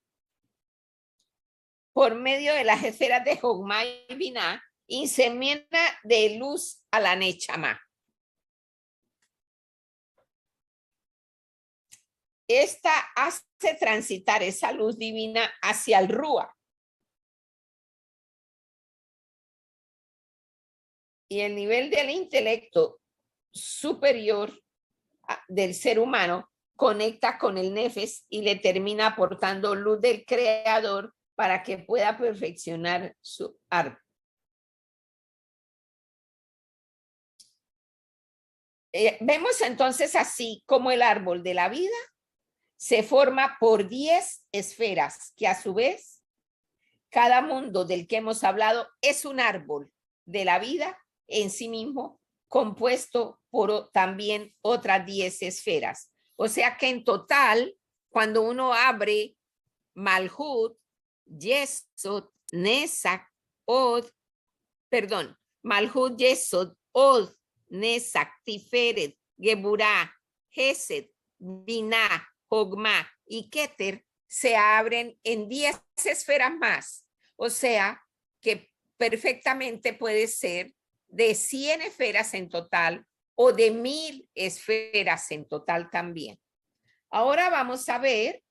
por medio de las esferas de Jogma y Binah, insemina de luz a la Nechama. Esta hace transitar esa luz divina hacia el Rúa. Y el nivel del intelecto superior del ser humano conecta con el Nefesh y le termina aportando luz del creador para que pueda perfeccionar su árbol. Vemos entonces así como el árbol de la vida se forma por 10 esferas, que a su vez, cada mundo del que hemos hablado es un árbol de la vida en sí mismo, compuesto por también otras 10 esferas. O sea que en total, cuando uno abre Malhut, Yesod, Nesak, Malhut, Yesod, Od, Nesak, Tiferet, Geburah, Hesed, Binah, Jogma y Keter, se abren en 10 esferas más. O sea que perfectamente puede ser de 100 esferas en total o de 1000 esferas en total también. Ahora vamos a ver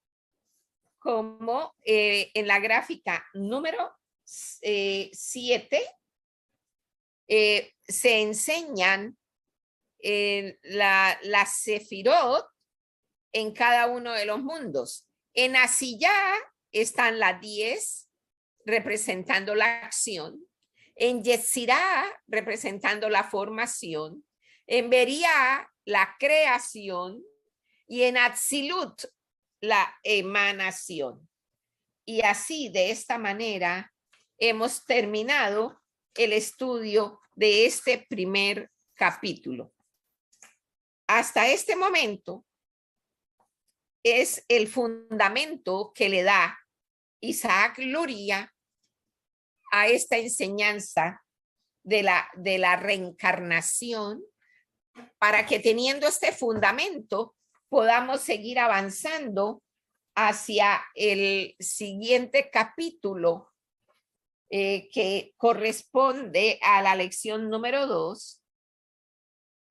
cómo en la gráfica número 7 se enseñan las sefirot en cada uno de los mundos. En Asiyah están las 10 representando la acción, en Yetzirah representando la formación, en Beriah la creación y en Atzilut la emanación. Y así, de esta manera, hemos terminado el estudio de este primer capítulo. Hasta este momento, es el fundamento que le da Isaac Luria a esta enseñanza de la reencarnación, para que teniendo este fundamento podamos seguir avanzando hacia el siguiente capítulo, que corresponde a la lección número 2,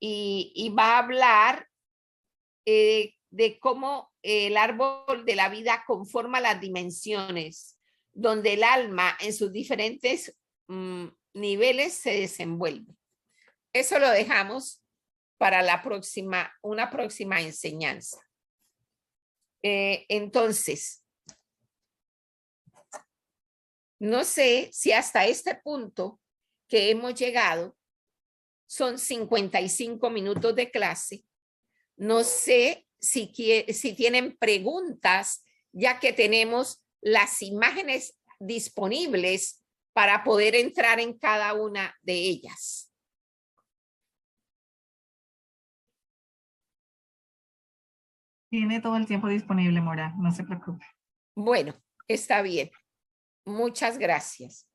y va a hablar de cómo el árbol de la vida conforma las dimensiones, donde el alma en sus diferentes niveles se desenvuelve. Eso lo dejamos para una próxima enseñanza. Entonces, no sé si hasta este punto que hemos llegado, son 55 minutos de clase. No sé si tienen preguntas, ya que tenemos las imágenes disponibles para poder entrar en cada una de ellas. Tiene todo el tiempo disponible, Mora, no se preocupe. Bueno, está bien. Muchas gracias.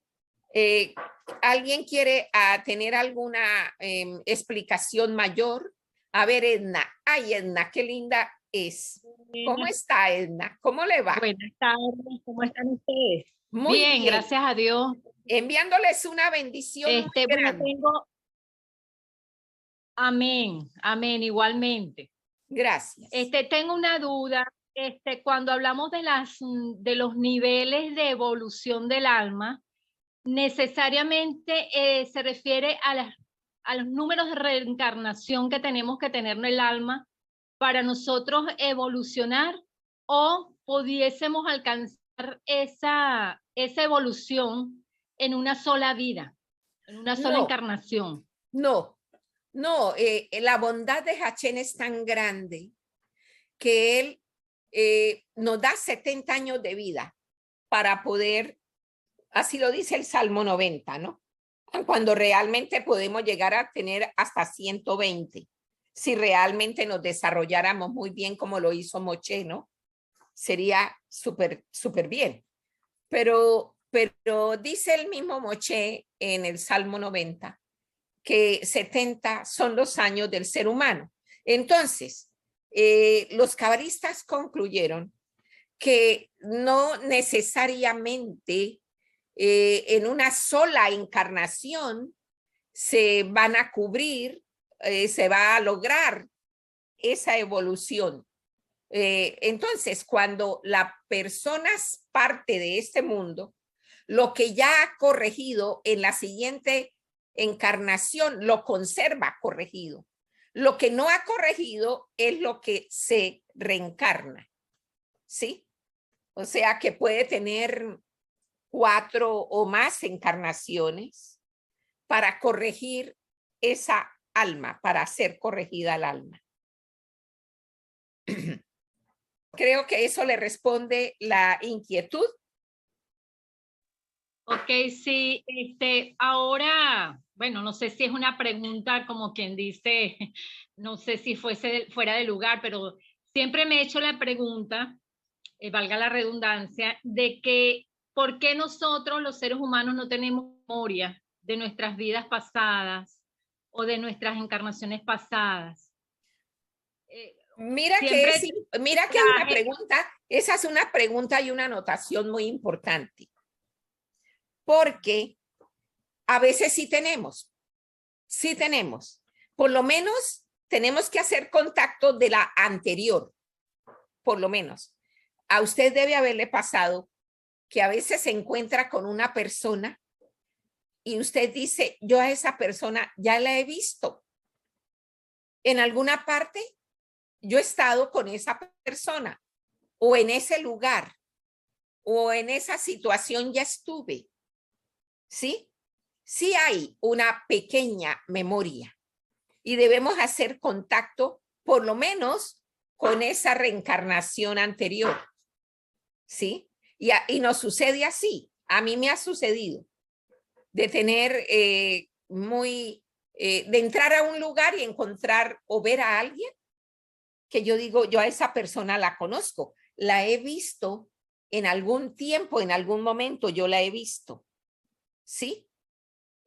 ¿Alguien quiere tener alguna explicación mayor? A ver, Edna. Ay, Edna, qué linda es. ¿Cómo está, Edna? ¿Cómo le va? Buenas tardes, ¿cómo están ustedes? Muy bien, gracias a Dios. Enviándoles una bendición muy Bueno, grande. Amén, amén, igualmente. Gracias. Tengo una duda. Cuando hablamos de los niveles de evolución del alma, necesariamente se refiere a los números de reencarnación que tenemos que tener en el alma para nosotros evolucionar, o pudiésemos alcanzar esa evolución en una sola vida, en una sola encarnación. No, la bondad de Hachén es tan grande que él nos da 70 años de vida para poder, así lo dice el Salmo 90, ¿no? Cuando realmente podemos llegar a tener hasta 120, si realmente nos desarrolláramos muy bien como lo hizo Moche, ¿no? Sería súper, súper bien. Pero dice el mismo Moche en el Salmo 90 que 70 son los años del ser humano. Entonces, los cabalistas concluyeron que no necesariamente en una sola encarnación se van a cubrir, se va a lograr esa evolución. Entonces, cuando la persona parte de este mundo, lo que ya ha corregido en la siguiente encarnación lo conserva corregido. Lo que no ha corregido es lo que se reencarna, ¿sí? O sea que puede tener 4 o más encarnaciones para corregir esa alma, para hacer corregida el alma. Creo que eso le responde la inquietud. Ok, sí, ahora, bueno, no sé si es una pregunta como quien dice, no sé si fuera de lugar, pero siempre me he hecho la pregunta, valga la redundancia, de que ¿por qué nosotros los seres humanos no tenemos memoria de nuestras vidas pasadas o de nuestras encarnaciones pasadas? Mira que es una pregunta, esa es una pregunta y una anotación muy importante. Porque a veces sí tenemos. Por lo menos tenemos que hacer contacto de la anterior, por lo menos. A usted debe haberle pasado que a veces se encuentra con una persona y usted dice, yo a esa persona ya la he visto. En alguna parte yo he estado con esa persona, o en ese lugar, o en esa situación ya estuve. ¿Sí? Sí hay una pequeña memoria y debemos hacer contacto por lo menos con esa reencarnación anterior. ¿Sí? Y nos sucede así. A mí me ha sucedido de tener de entrar a un lugar y encontrar o ver a alguien que yo digo, yo a esa persona la conozco, la he visto en algún tiempo, en algún momento yo la he visto, ¿sí?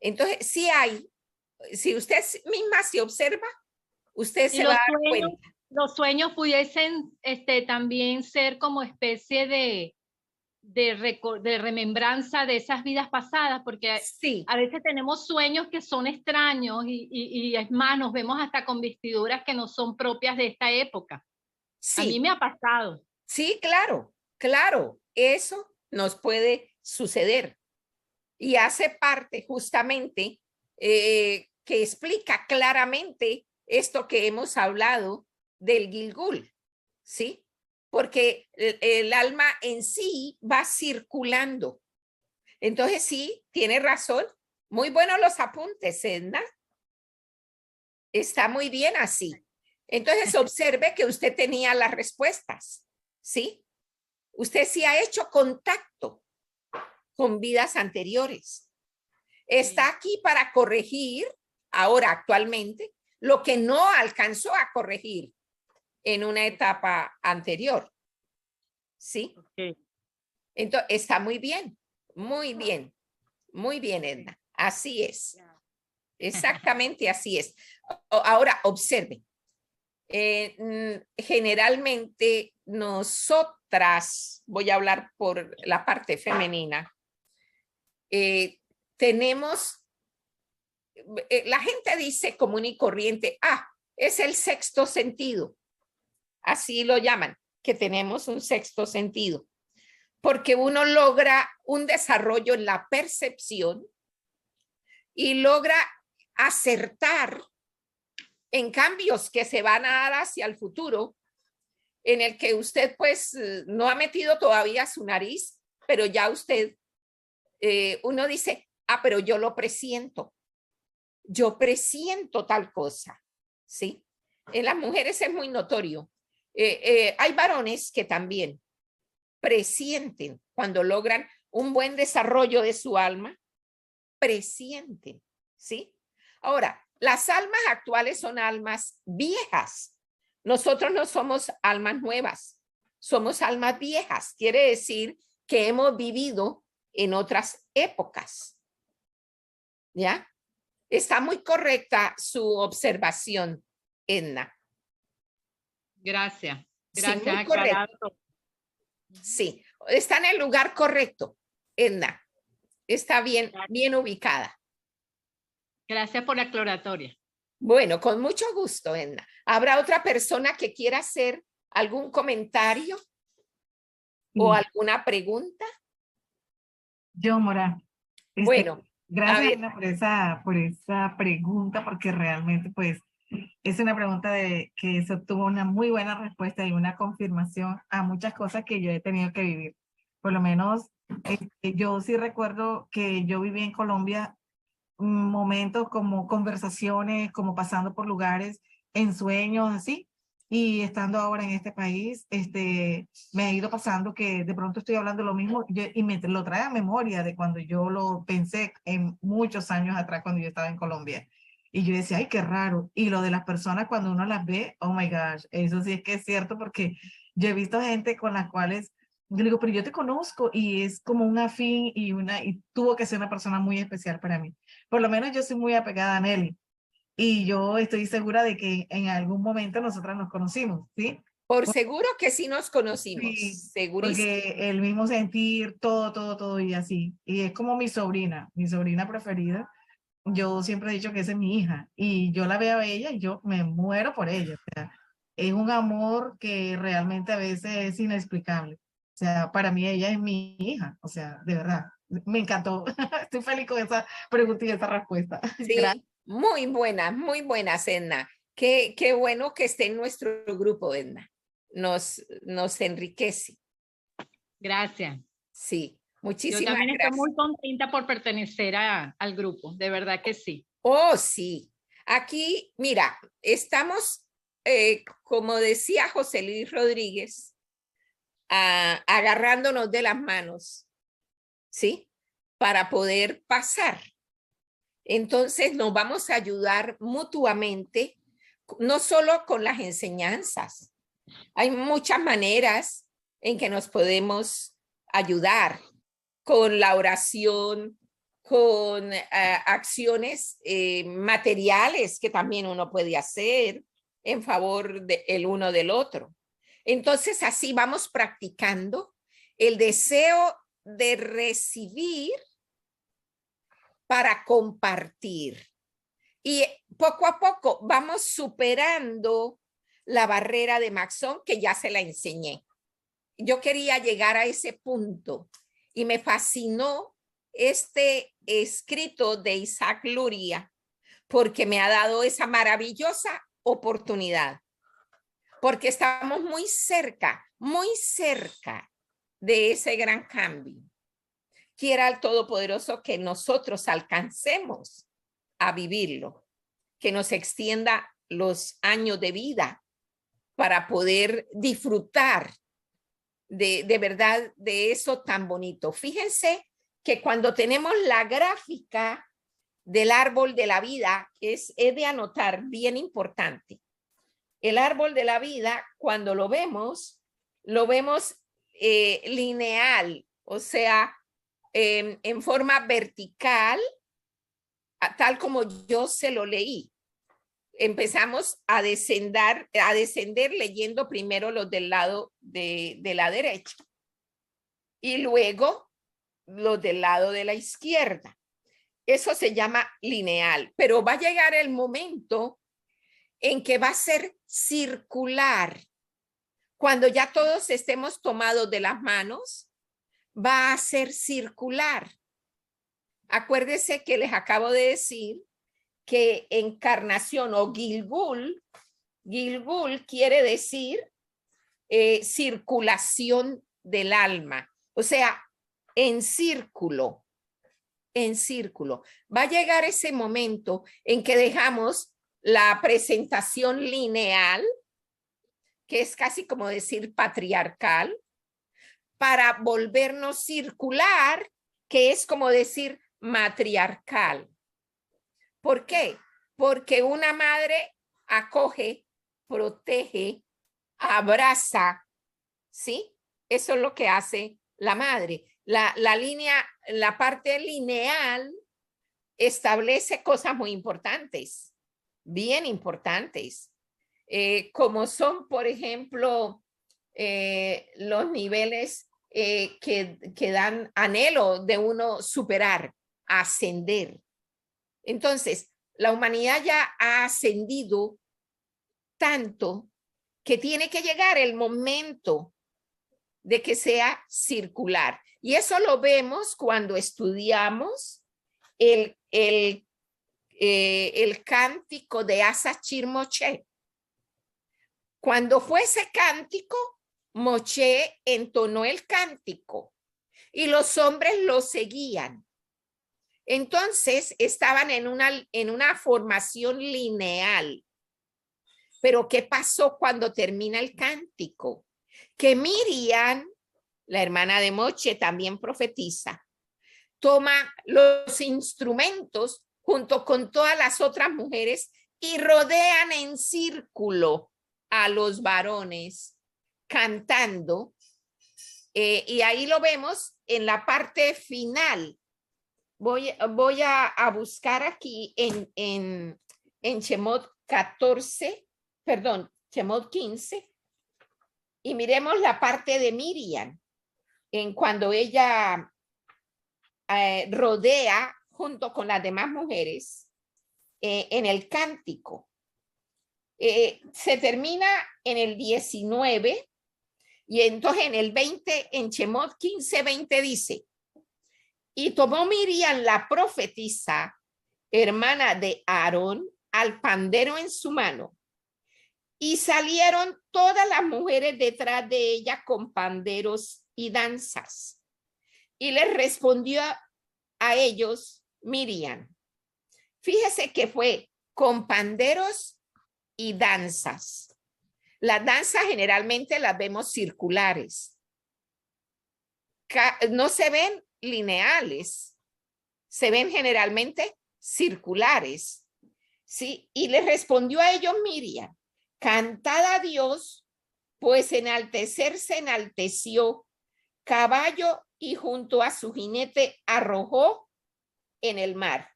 Entonces, sí hay, si usted misma se observa, usted Y se va a dar cuenta. los sueños pudiesen también ser como especie de remembranza de esas vidas pasadas, porque Sí, a veces tenemos sueños que son extraños y es más, nos vemos hasta con vestiduras que no son propias de esta época. A mí sí, me ha pasado. sí, claro, claro, eso nos puede suceder y hace parte justamente que explica claramente esto que hemos hablado del Gilgul, ¿sí? Porque el alma en sí va circulando. Entonces, sí, tiene razón. Muy buenos los apuntes, Edna. Está muy bien así. Entonces, observe que usted tenía las respuestas, ¿sí? Usted sí ha hecho contacto con vidas anteriores. Está aquí para corregir ahora actualmente lo que no alcanzó a corregir en una etapa anterior. ¿Sí? Okay. Entonces, está muy bien, muy bien, Edna. Así es. Exactamente así es. Ahora, observe. Generalmente nosotras, voy a hablar por la parte femenina, tenemos, la gente dice común y corriente, es el sexto sentido, así lo llaman, que tenemos un sexto sentido, porque uno logra un desarrollo en la percepción y logra acertar en cambios que se van a dar hacia el futuro, en el que usted pues no ha metido todavía su nariz, pero ya usted, uno dice, pero yo presiento tal cosa, ¿sí? En las mujeres es muy notorio. Hay varones que también presienten cuando logran un buen desarrollo de su alma, presienten, ¿sí? Ahora, las almas actuales son almas viejas. Nosotros no somos almas nuevas, somos almas viejas. Quiere decir que hemos vivido en otras épocas. ¿Ya? Está muy correcta su observación, Edna. Gracias. Sí, Gracias, muy correcto. aclarado. Sí, está en el lugar correcto, Edna. Está bien, bien ubicada. Gracias por la aclaratoria. Bueno, con mucho gusto, Edna. ¿Habrá otra persona que quiera hacer algún comentario o alguna pregunta? Yo, Mora. Bueno, Gracias, Ana, por esa pregunta, porque realmente, pues, es una pregunta de que se obtuvo una muy buena respuesta y una confirmación a muchas cosas que yo he tenido que vivir. Por lo menos, yo sí recuerdo que yo viví en Colombia momentos como conversaciones, como pasando por lugares en sueños, así. Y estando ahora en este país, me ha ido pasando que de pronto estoy hablando lo mismo y me lo trae a memoria de cuando yo lo pensé en muchos años atrás cuando yo estaba en Colombia. Y yo decía, ay, qué raro. Y lo de las personas cuando uno las ve, oh my gosh, eso sí es que es cierto porque yo he visto gente con las cuales yo digo, pero yo te conozco y es como un afín y tuvo que ser una persona muy especial para mí. Por lo menos yo soy muy apegada a Nelly y yo estoy segura de que en algún momento nosotras nos conocimos, ¿sí? por seguro que sí nos conocimos, Sí, segurísimo. porque el mismo sentir, todo y así. Y es como mi sobrina preferida. Yo siempre he dicho que esa es mi hija y yo la veo a ella y yo me muero por ella. O sea, es un amor que realmente a veces es inexplicable. O sea, para mí ella es mi hija. O sea, de verdad, me encantó. Estoy feliz con esa pregunta y esa respuesta. Gracias. Sí, muy buena, Edna. Qué bueno que esté en nuestro grupo, Edna. Nos enriquece. Gracias. Sí, Yo muchísimas también estoy gracias. muy contenta por pertenecer al grupo, de verdad que sí. Oh, sí. Aquí, mira, estamos, como decía José Luis Rodríguez, agarrándonos de las manos, ¿sí? Para poder pasar. Entonces nos vamos a ayudar mutuamente, no solo con las enseñanzas, Hay muchas maneras en que nos podemos ayudar con la oración, con acciones materiales que también uno puede hacer en favor del uno del otro. Entonces, así vamos practicando el deseo de recibir para compartir. Y poco a poco vamos superando la barrera de Maxón, que ya se la enseñé. Yo quería llegar a ese punto y me fascinó este escrito de Isaac Luria porque me ha dado esa maravillosa oportunidad, porque estamos muy cerca de ese gran cambio. Quiera el Todopoderoso que nosotros alcancemos a vivirlo, que nos extienda los años de vida para poder disfrutar de verdad de eso tan bonito. Fíjense que cuando tenemos la gráfica del árbol de la vida, es de anotar, bien importante. El árbol de la vida, cuando lo vemos lineal, o sea, en forma vertical, tal como yo se lo leí. Empezamos a descender leyendo primero los del lado de la derecha y luego los del lado de la izquierda. Eso se llama lineal, pero va a llegar el momento en que va a ser circular. Cuando ya todos estemos tomados de las manos, va a ser circular. Acuérdese que les acabo de decir que encarnación o Gilgul quiere decir circulación del alma, o sea, en círculo. Va a llegar ese momento en que dejamos la presentación lineal, que es casi como decir patriarcal, para volvernos circular, que es como decir matriarcal. ¿Por qué? Porque una madre acoge, protege, abraza, ¿sí? Eso es lo que hace la madre. La línea, la parte lineal establece cosas muy importantes, bien importantes, como son, por ejemplo, los niveles que dan anhelo de uno superar, ascender. Entonces, la humanidad ya ha ascendido tanto que tiene que llegar el momento de que sea circular. Y eso lo vemos cuando estudiamos el cántico de Asachir Moshe. Cuando fue ese cántico, Moshe entonó el cántico y los hombres lo seguían. Entonces estaban en una formación lineal. Pero ¿qué pasó cuando termina el cántico? Que Miriam, la hermana de Moshe, también profetiza, toma los instrumentos junto con todas las otras mujeres y rodean en círculo a los varones cantando. Y ahí lo vemos en la parte final. Voy a buscar aquí en Shemot 14, perdón, Shemot 15, y miremos la parte de Miriam, en cuando ella rodea junto con las demás mujeres en el cántico. Se termina en el 19, y entonces en el 20, en Shemot 15, 20 dice: y tomó Miriam la profetisa, hermana de Aarón, al pandero en su mano, y salieron todas las mujeres detrás de ella con panderos y danzas. Y les respondió a ellos Miriam. Fíjese que fue con panderos y danzas. Las danzas generalmente las vemos circulares. No se ven lineales, se ven generalmente circulares, ¿sí? Y le respondió a ellos Miriam: cantad a Dios, pues enaltecer se enalteció caballo y junto a su jinete arrojó en el mar.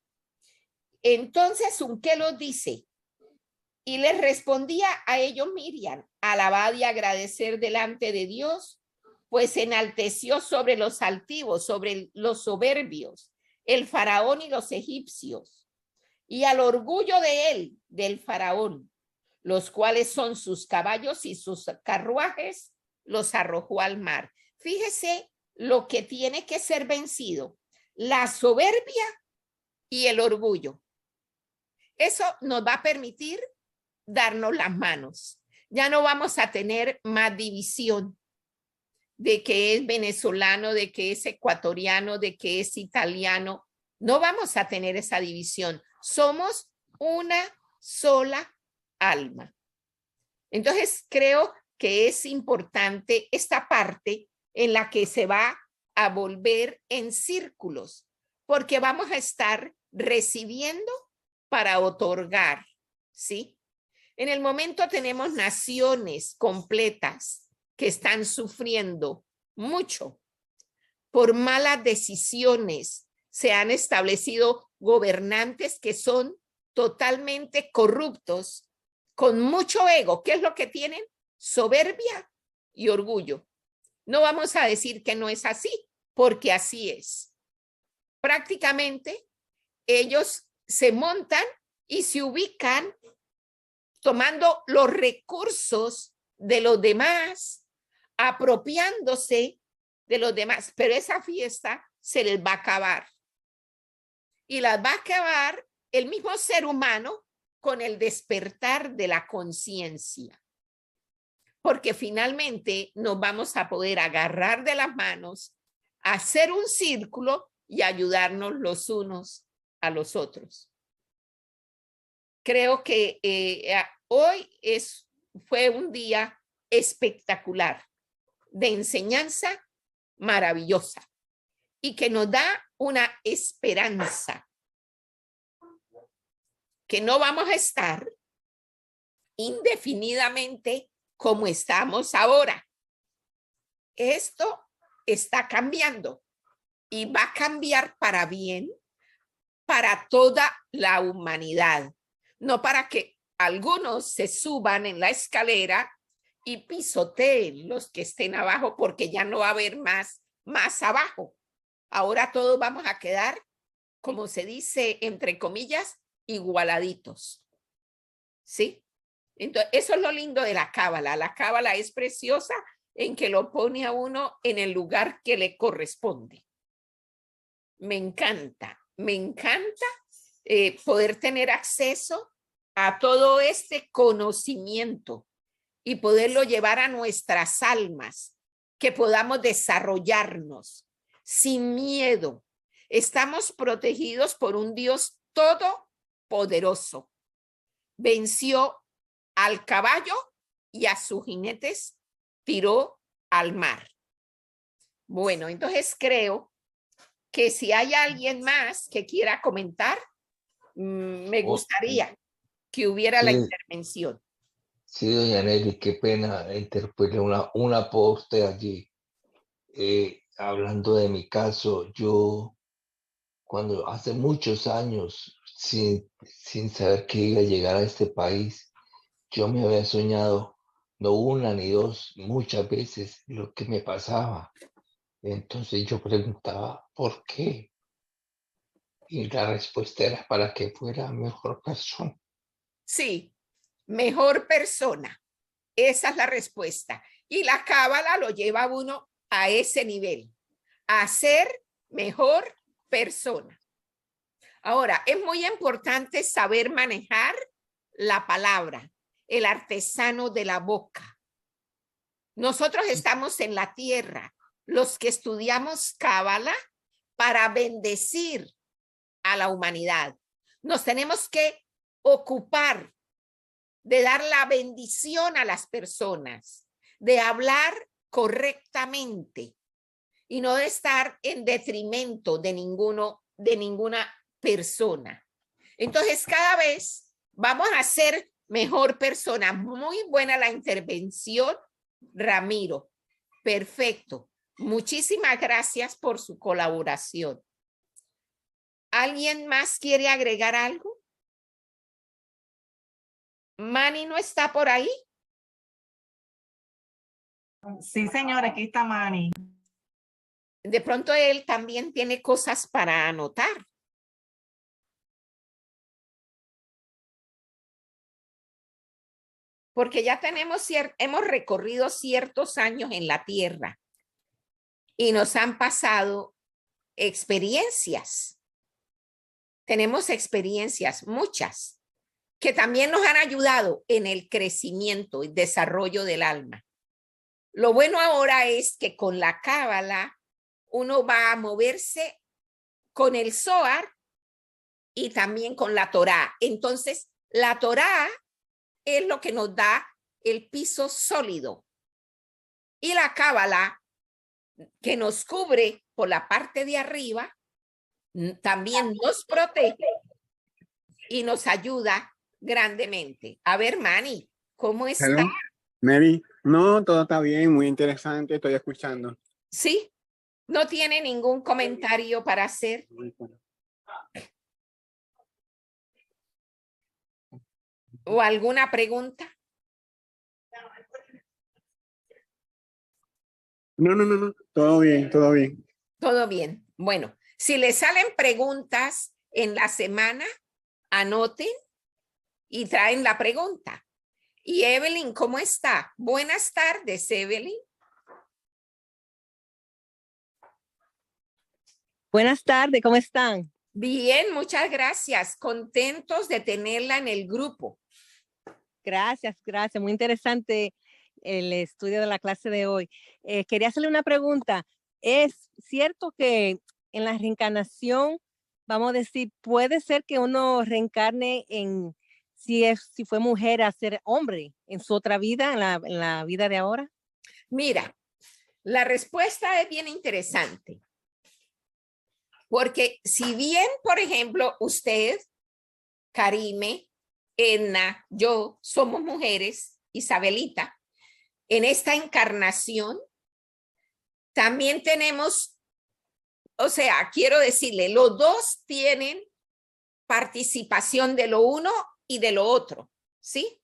Entonces Unquelo dice, y les respondía a ellos Miriam, alabad y agradecer delante de Dios, pues enalteció sobre los altivos, sobre los soberbios, el faraón y los egipcios, y al orgullo de él, del faraón, los cuales son sus caballos y sus carruajes, los arrojó al mar. Fíjese lo que tiene que ser vencido, la soberbia y el orgullo. Eso nos va a permitir darnos las manos. Ya no vamos a tener más división de que es venezolano, de que es ecuatoriano, de que es italiano. No vamos a tener esa división. Somos una sola alma. Entonces, creo que es importante esta parte en la que se va a volver en círculos, porque vamos a estar recibiendo para otorgar, ¿sí? En el momento tenemos naciones completas que están sufriendo mucho por malas decisiones. Se han establecido gobernantes que son totalmente corruptos, con mucho ego. ¿Qué es lo que tienen? Soberbia y orgullo. No vamos a decir que no es así, porque así es. Prácticamente ellos se montan y se ubican tomando los recursos de los demás, apropiándose de los demás, pero esa fiesta se les va a acabar. Y las va a acabar el mismo ser humano con el despertar de la conciencia. Porque finalmente nos vamos a poder agarrar de las manos, hacer un círculo y ayudarnos los unos a los otros. Creo que hoy fue un día espectacular, de enseñanza maravillosa y que nos da una esperanza que no vamos a estar indefinidamente como estamos ahora. Esto está cambiando y va a cambiar para bien para toda la humanidad, no para que algunos se suban en la escalera y pisoteen los que estén abajo, porque ya no va a haber más abajo. Ahora todos vamos a quedar, como se dice, entre comillas, igualaditos. ¿Sí? Entonces, eso es lo lindo de la cábala. La cábala es preciosa en que lo pone a uno en el lugar que le corresponde. Me encanta poder tener acceso a todo este conocimiento y poderlo llevar a nuestras almas, que podamos desarrollarnos sin miedo. Estamos protegidos por un Dios todopoderoso. Venció al caballo y a sus jinetes tiró al mar. Bueno, entonces creo que si hay alguien más que quiera comentar, me gustaría que hubiera la intervención. Sí, doña Nelly, qué pena interponer una poste allí. Hablando de mi caso, yo cuando hace muchos años, sin saber que iba a llegar a este país, yo me había soñado, no una ni dos, muchas veces lo que me pasaba. Entonces yo preguntaba, ¿por qué? Y la respuesta era para que fuera mejor persona. Sí, mejor persona. Esa es la respuesta. Y la cábala lo lleva a uno a ese nivel, a ser mejor persona. Ahora, es muy importante saber manejar la palabra, el artesano de la boca. Nosotros estamos en la tierra, los que estudiamos cábala, para bendecir a la humanidad. Nos tenemos que ocupar de dar la bendición a las personas, de hablar correctamente y no de estar en detrimento de ninguna persona. Entonces, cada vez vamos a ser mejor persona. Muy buena la intervención Ramiro. Perfecto. Muchísimas gracias por su colaboración. ¿Alguien más quiere agregar algo? ¿Manny no está por ahí? Sí, señora, aquí está Manny. De pronto él también tiene cosas para anotar. Porque ya hemos recorrido ciertos años en la tierra y nos han pasado experiencias. Tenemos experiencias, muchas, que también nos han ayudado en el crecimiento y desarrollo del alma. Lo bueno ahora es que con la Cábala uno va a moverse con el Zohar y también con la Torá. Entonces, la Torá es lo que nos da el piso sólido. Y la Cábala, que nos cubre por la parte de arriba, también nos protege y nos ayuda grandemente. A ver, Manny, ¿cómo está? Hello, Mary. No, todo está bien, muy interesante, estoy escuchando. ¿Sí? ¿No tiene ningún comentario para hacer? ¿O alguna pregunta? No, todo bien, todo bien. Todo bien. Bueno, si le salen preguntas en la semana, anoten y traen la pregunta. Y Evelyn, ¿cómo está? Buenas tardes, Evelyn. Buenas tardes, ¿cómo están? Bien, muchas gracias. Contentos de tenerla en el grupo. Gracias, gracias. Muy interesante el estudio de la clase de hoy. Quería hacerle una pregunta. ¿Es cierto que en la reencarnación, vamos a decir, puede ser que uno reencarne si fue mujer a ser hombre en su otra vida, en la vida de ahora? Mira, la respuesta es bien interesante. Porque si bien, por ejemplo, usted, Karime, Edna, yo somos mujeres, Isabelita, en esta encarnación también tenemos, o sea, quiero decirle, los dos tienen participación de lo uno y de lo otro, ¿sí?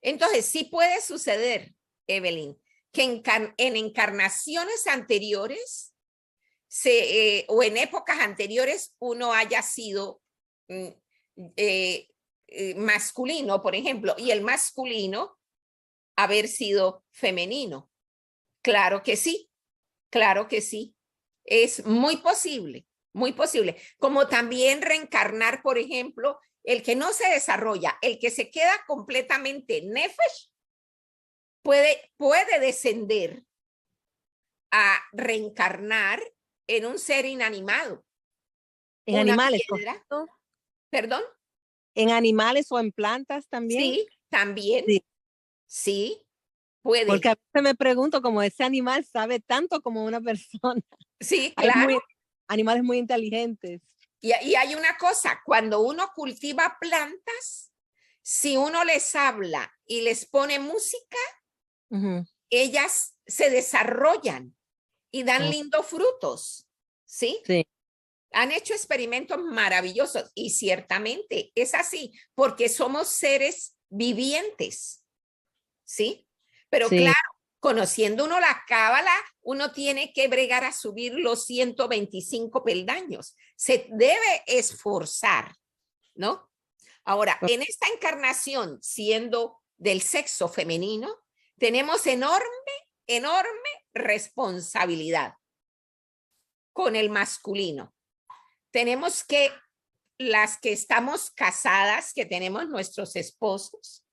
Entonces, sí puede suceder, Evelyn, que en encarnaciones anteriores o en épocas anteriores uno haya sido masculino, por ejemplo, y el masculino haber sido femenino. Claro que sí, claro que sí. Es muy posible, muy posible. Como también reencarnar, por ejemplo, el que no se desarrolla, el que se queda completamente nefesh, puede descender a reencarnar en un ser inanimado. En animales, ¿correcto? ¿Perdón? ¿En animales o en plantas también? Sí, también. Sí, puede. Porque a veces me pregunto cómo ese animal sabe tanto como una persona. Sí, claro. Animales muy inteligentes. Y hay una cosa, cuando uno cultiva plantas, si uno les habla y les pone música, ellas se desarrollan y dan lindos frutos, ¿sí? Sí. Han hecho experimentos maravillosos y ciertamente es así, porque somos seres vivientes, ¿sí? Pero sí, claro, conociendo uno la cábala, uno tiene que bregar a subir los 125 peldaños. Se debe esforzar, ¿no? Ahora, en esta encarnación, siendo del sexo femenino, tenemos enorme responsabilidad con el masculino. Tenemos que, las que estamos casadas, que tenemos nuestros esposos,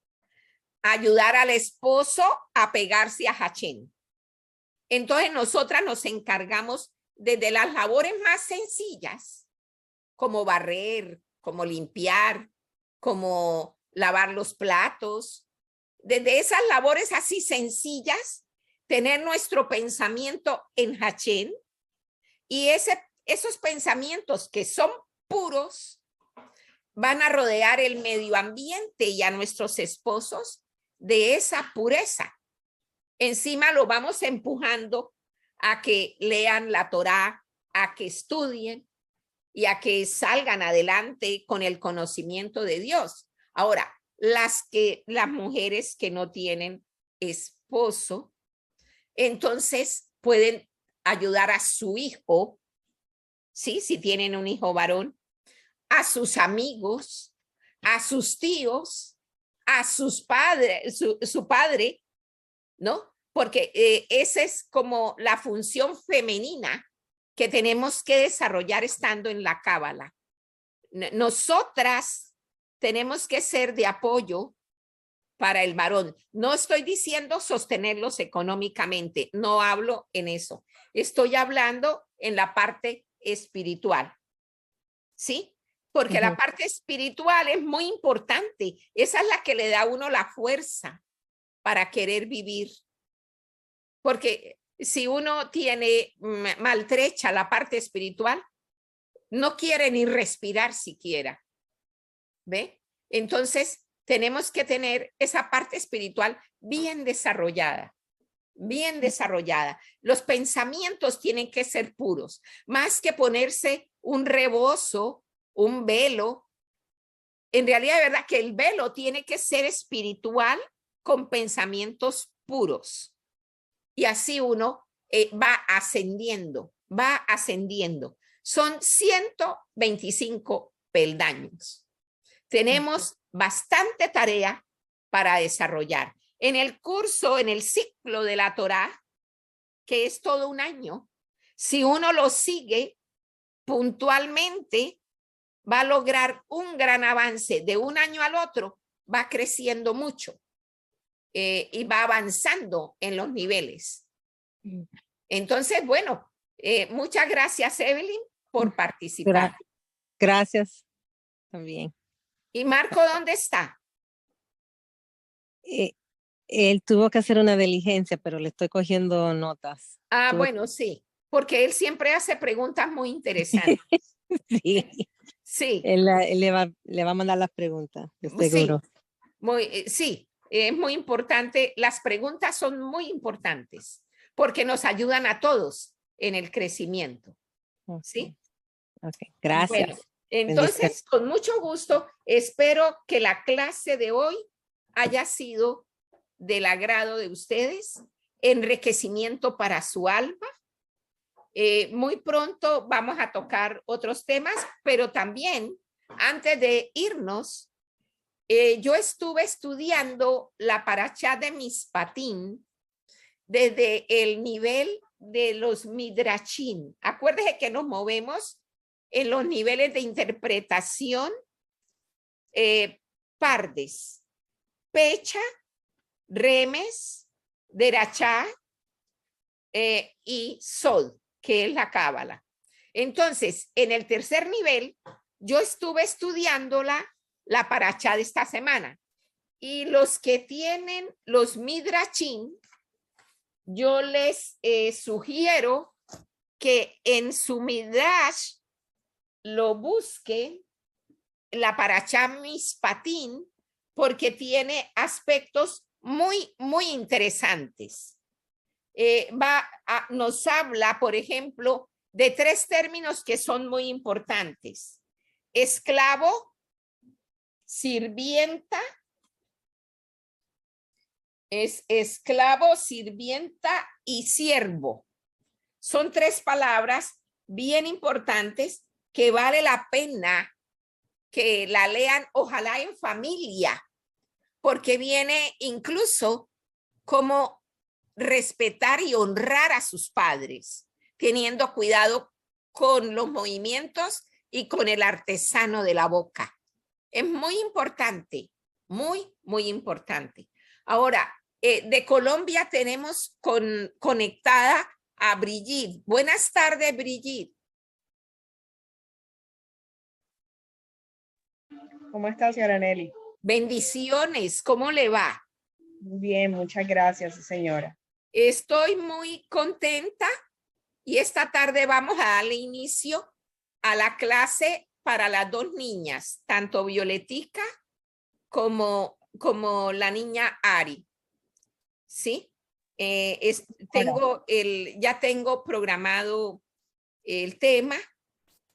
ayudar al esposo a pegarse a Hachén. Entonces, nosotras nos encargamos desde las labores más sencillas, como barrer, como limpiar, como lavar los platos. Desde esas labores así sencillas, tener nuestro pensamiento en Hachén y esos pensamientos que son puros van a rodear el medio ambiente y a nuestros esposos de esa pureza. Encima lo vamos empujando a que lean la Torá, a que estudien y a que salgan adelante con el conocimiento de Dios. Ahora, las mujeres que no tienen esposo, entonces pueden ayudar a su hijo, ¿sí? Si tienen un hijo varón, a sus amigos, a sus tíos, a sus padres, su padre, ¿no? Porque esa es como la función femenina que tenemos que desarrollar estando en la Cábala. Nosotras tenemos que ser de apoyo para el varón. No estoy diciendo sostenerlos económicamente, no hablo en eso. Estoy hablando en la parte espiritual, ¿sí? Porque la parte espiritual es muy importante. Esa es la que le da a uno la fuerza para querer vivir. Porque si uno tiene maltrecha la parte espiritual, no quiere ni respirar siquiera. ¿Ve? Entonces, tenemos que tener esa parte espiritual bien desarrollada, bien desarrollada. Los pensamientos tienen que ser puros, más que ponerse un rebozo, un velo. En realidad, de verdad que el velo tiene que ser espiritual con pensamientos puros. Y así uno va ascendiendo, va ascendiendo. Son 125 peldaños. Tenemos bastante tarea para desarrollar. En el curso, en el ciclo de la Torá, que es todo un año, si uno lo sigue puntualmente, va a lograr un gran avance. De un año al otro, va creciendo mucho y va avanzando en los niveles. Entonces, bueno, muchas gracias, Evelyn, por participar. Gracias también. ¿Y Marco dónde está? Él tuvo que hacer una diligencia, pero le estoy cogiendo notas. Bueno, sí, porque él siempre hace preguntas muy interesantes. Sí. Sí. Él le va a mandar las preguntas, seguro. Sí, sí, es muy importante. Las preguntas son muy importantes porque nos ayudan a todos en el crecimiento. ¿Sí? Okay. Gracias. Bueno, entonces, con mucho gusto, espero que la clase de hoy haya sido del agrado de ustedes, enriquecimiento para su alma. Muy pronto vamos a tocar otros temas, pero también, antes de irnos, yo estuve estudiando la parashá de Mishpatim desde el nivel de los midrashim. Acuérdese que nos movemos en los niveles de interpretación pardes, pecha, remes, derachá y sod, que es la cábala. Entonces, en el tercer nivel, yo estuve estudiando la parashá de esta semana. Y los que tienen los midrashim, yo les sugiero que en su midrash lo busquen, la parashá Mishpatim, porque tiene aspectos muy, muy interesantes. Nos habla, por ejemplo, de 3 términos que son muy importantes: esclavo, sirvienta, esclavo, sirvienta y siervo. Son 3 palabras bien importantes que vale la pena que la lean, ojalá en familia, porque viene incluso como respetar y honrar a sus padres, teniendo cuidado con los movimientos y con el artesano de la boca. Es muy importante, muy, muy importante. Ahora, de Colombia tenemos conectada a Brigitte. Buenas tardes, Brigitte. ¿Cómo está, señora Nelly? Bendiciones, ¿cómo le va? Bien, muchas gracias, señora. Estoy muy contenta y esta tarde vamos a darle inicio a la clase para las 2 niñas, tanto Violetica como la niña Ari. ¿Sí? Ya tengo programado el tema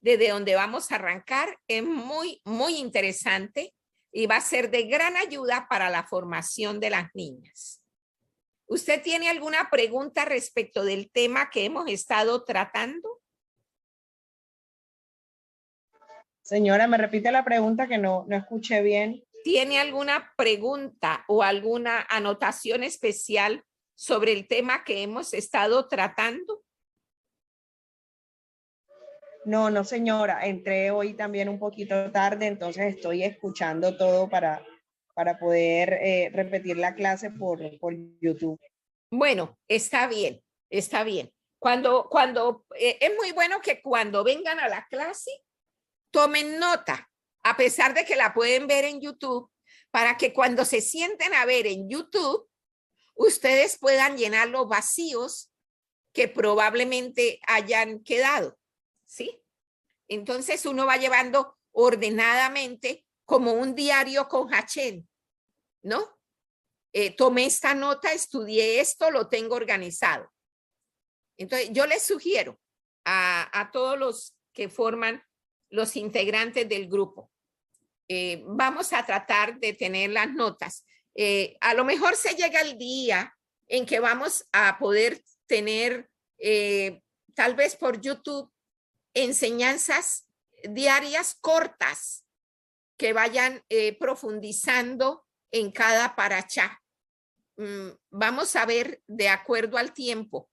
desde donde vamos a arrancar. Es muy, muy interesante y va a ser de gran ayuda para la formación de las niñas. ¿Usted tiene alguna pregunta respecto del tema que hemos estado tratando? Señora, me repite la pregunta que no escuché bien. ¿Tiene alguna pregunta o alguna anotación especial sobre el tema que hemos estado tratando? No, señora. Entré hoy también un poquito tarde, entonces estoy escuchando todo para poder repetir la clase por YouTube. Bueno, está bien, está bien. Es muy bueno que cuando vengan a la clase tomen nota, a pesar de que la pueden ver en YouTube, para que cuando se sienten a ver en YouTube, ustedes puedan llenar los vacíos que probablemente hayan quedado, ¿sí? Entonces uno va llevando ordenadamente como un diario con Hachén, ¿no? Tomé esta nota, estudié esto, lo tengo organizado. Entonces yo les sugiero a todos los que forman los integrantes del grupo, vamos a tratar de tener las notas. A lo mejor se llega el día en que vamos a poder tener, tal vez por YouTube, enseñanzas diarias cortas que vayan profundizando en cada parachá. Vamos a ver de acuerdo al tiempo,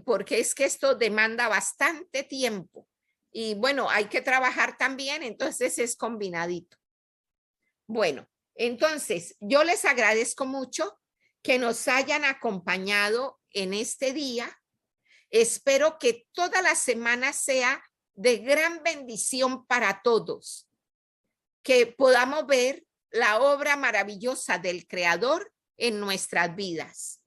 porque es que esto demanda bastante tiempo. Y bueno, hay que trabajar también, entonces es combinadito. Bueno, entonces yo les agradezco mucho que nos hayan acompañado en este día. Espero que toda la semana sea de gran bendición para todos, que podamos ver la obra maravillosa del Creador en nuestras vidas.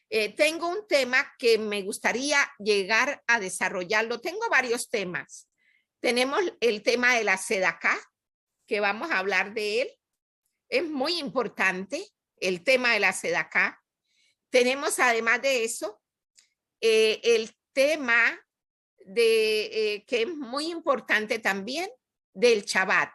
Tengo un tema que me gustaría llegar a desarrollarlo. Tengo varios temas. Tenemos el tema de la Sedaká, que vamos a hablar de él. Es muy importante el tema de la Sedaká. Tenemos además de eso el tema que es muy importante también del Shabbat,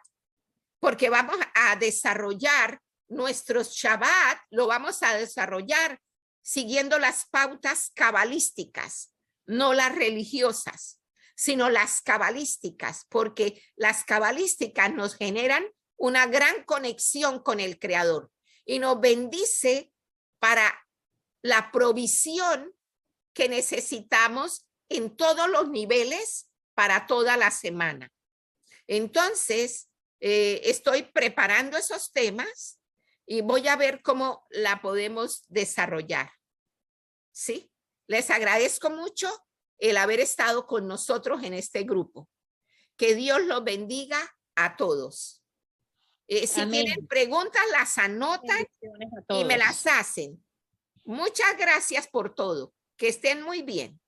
porque vamos a desarrollar nuestros Shabbat, lo vamos a desarrollar siguiendo las pautas cabalísticas, no las religiosas, sino las cabalísticas, porque las cabalísticas nos generan una gran conexión con el Creador y nos bendice para la provisión que necesitamos en todos los niveles para toda la semana. Entonces, estoy preparando esos temas y voy a ver cómo la podemos desarrollar. ¿Sí? Les agradezco mucho el haber estado con nosotros en este grupo. Que Dios los bendiga a todos. Si Amén. tienen preguntas, las anotan y me las hacen. Muchas gracias por todo. Que estén muy bien.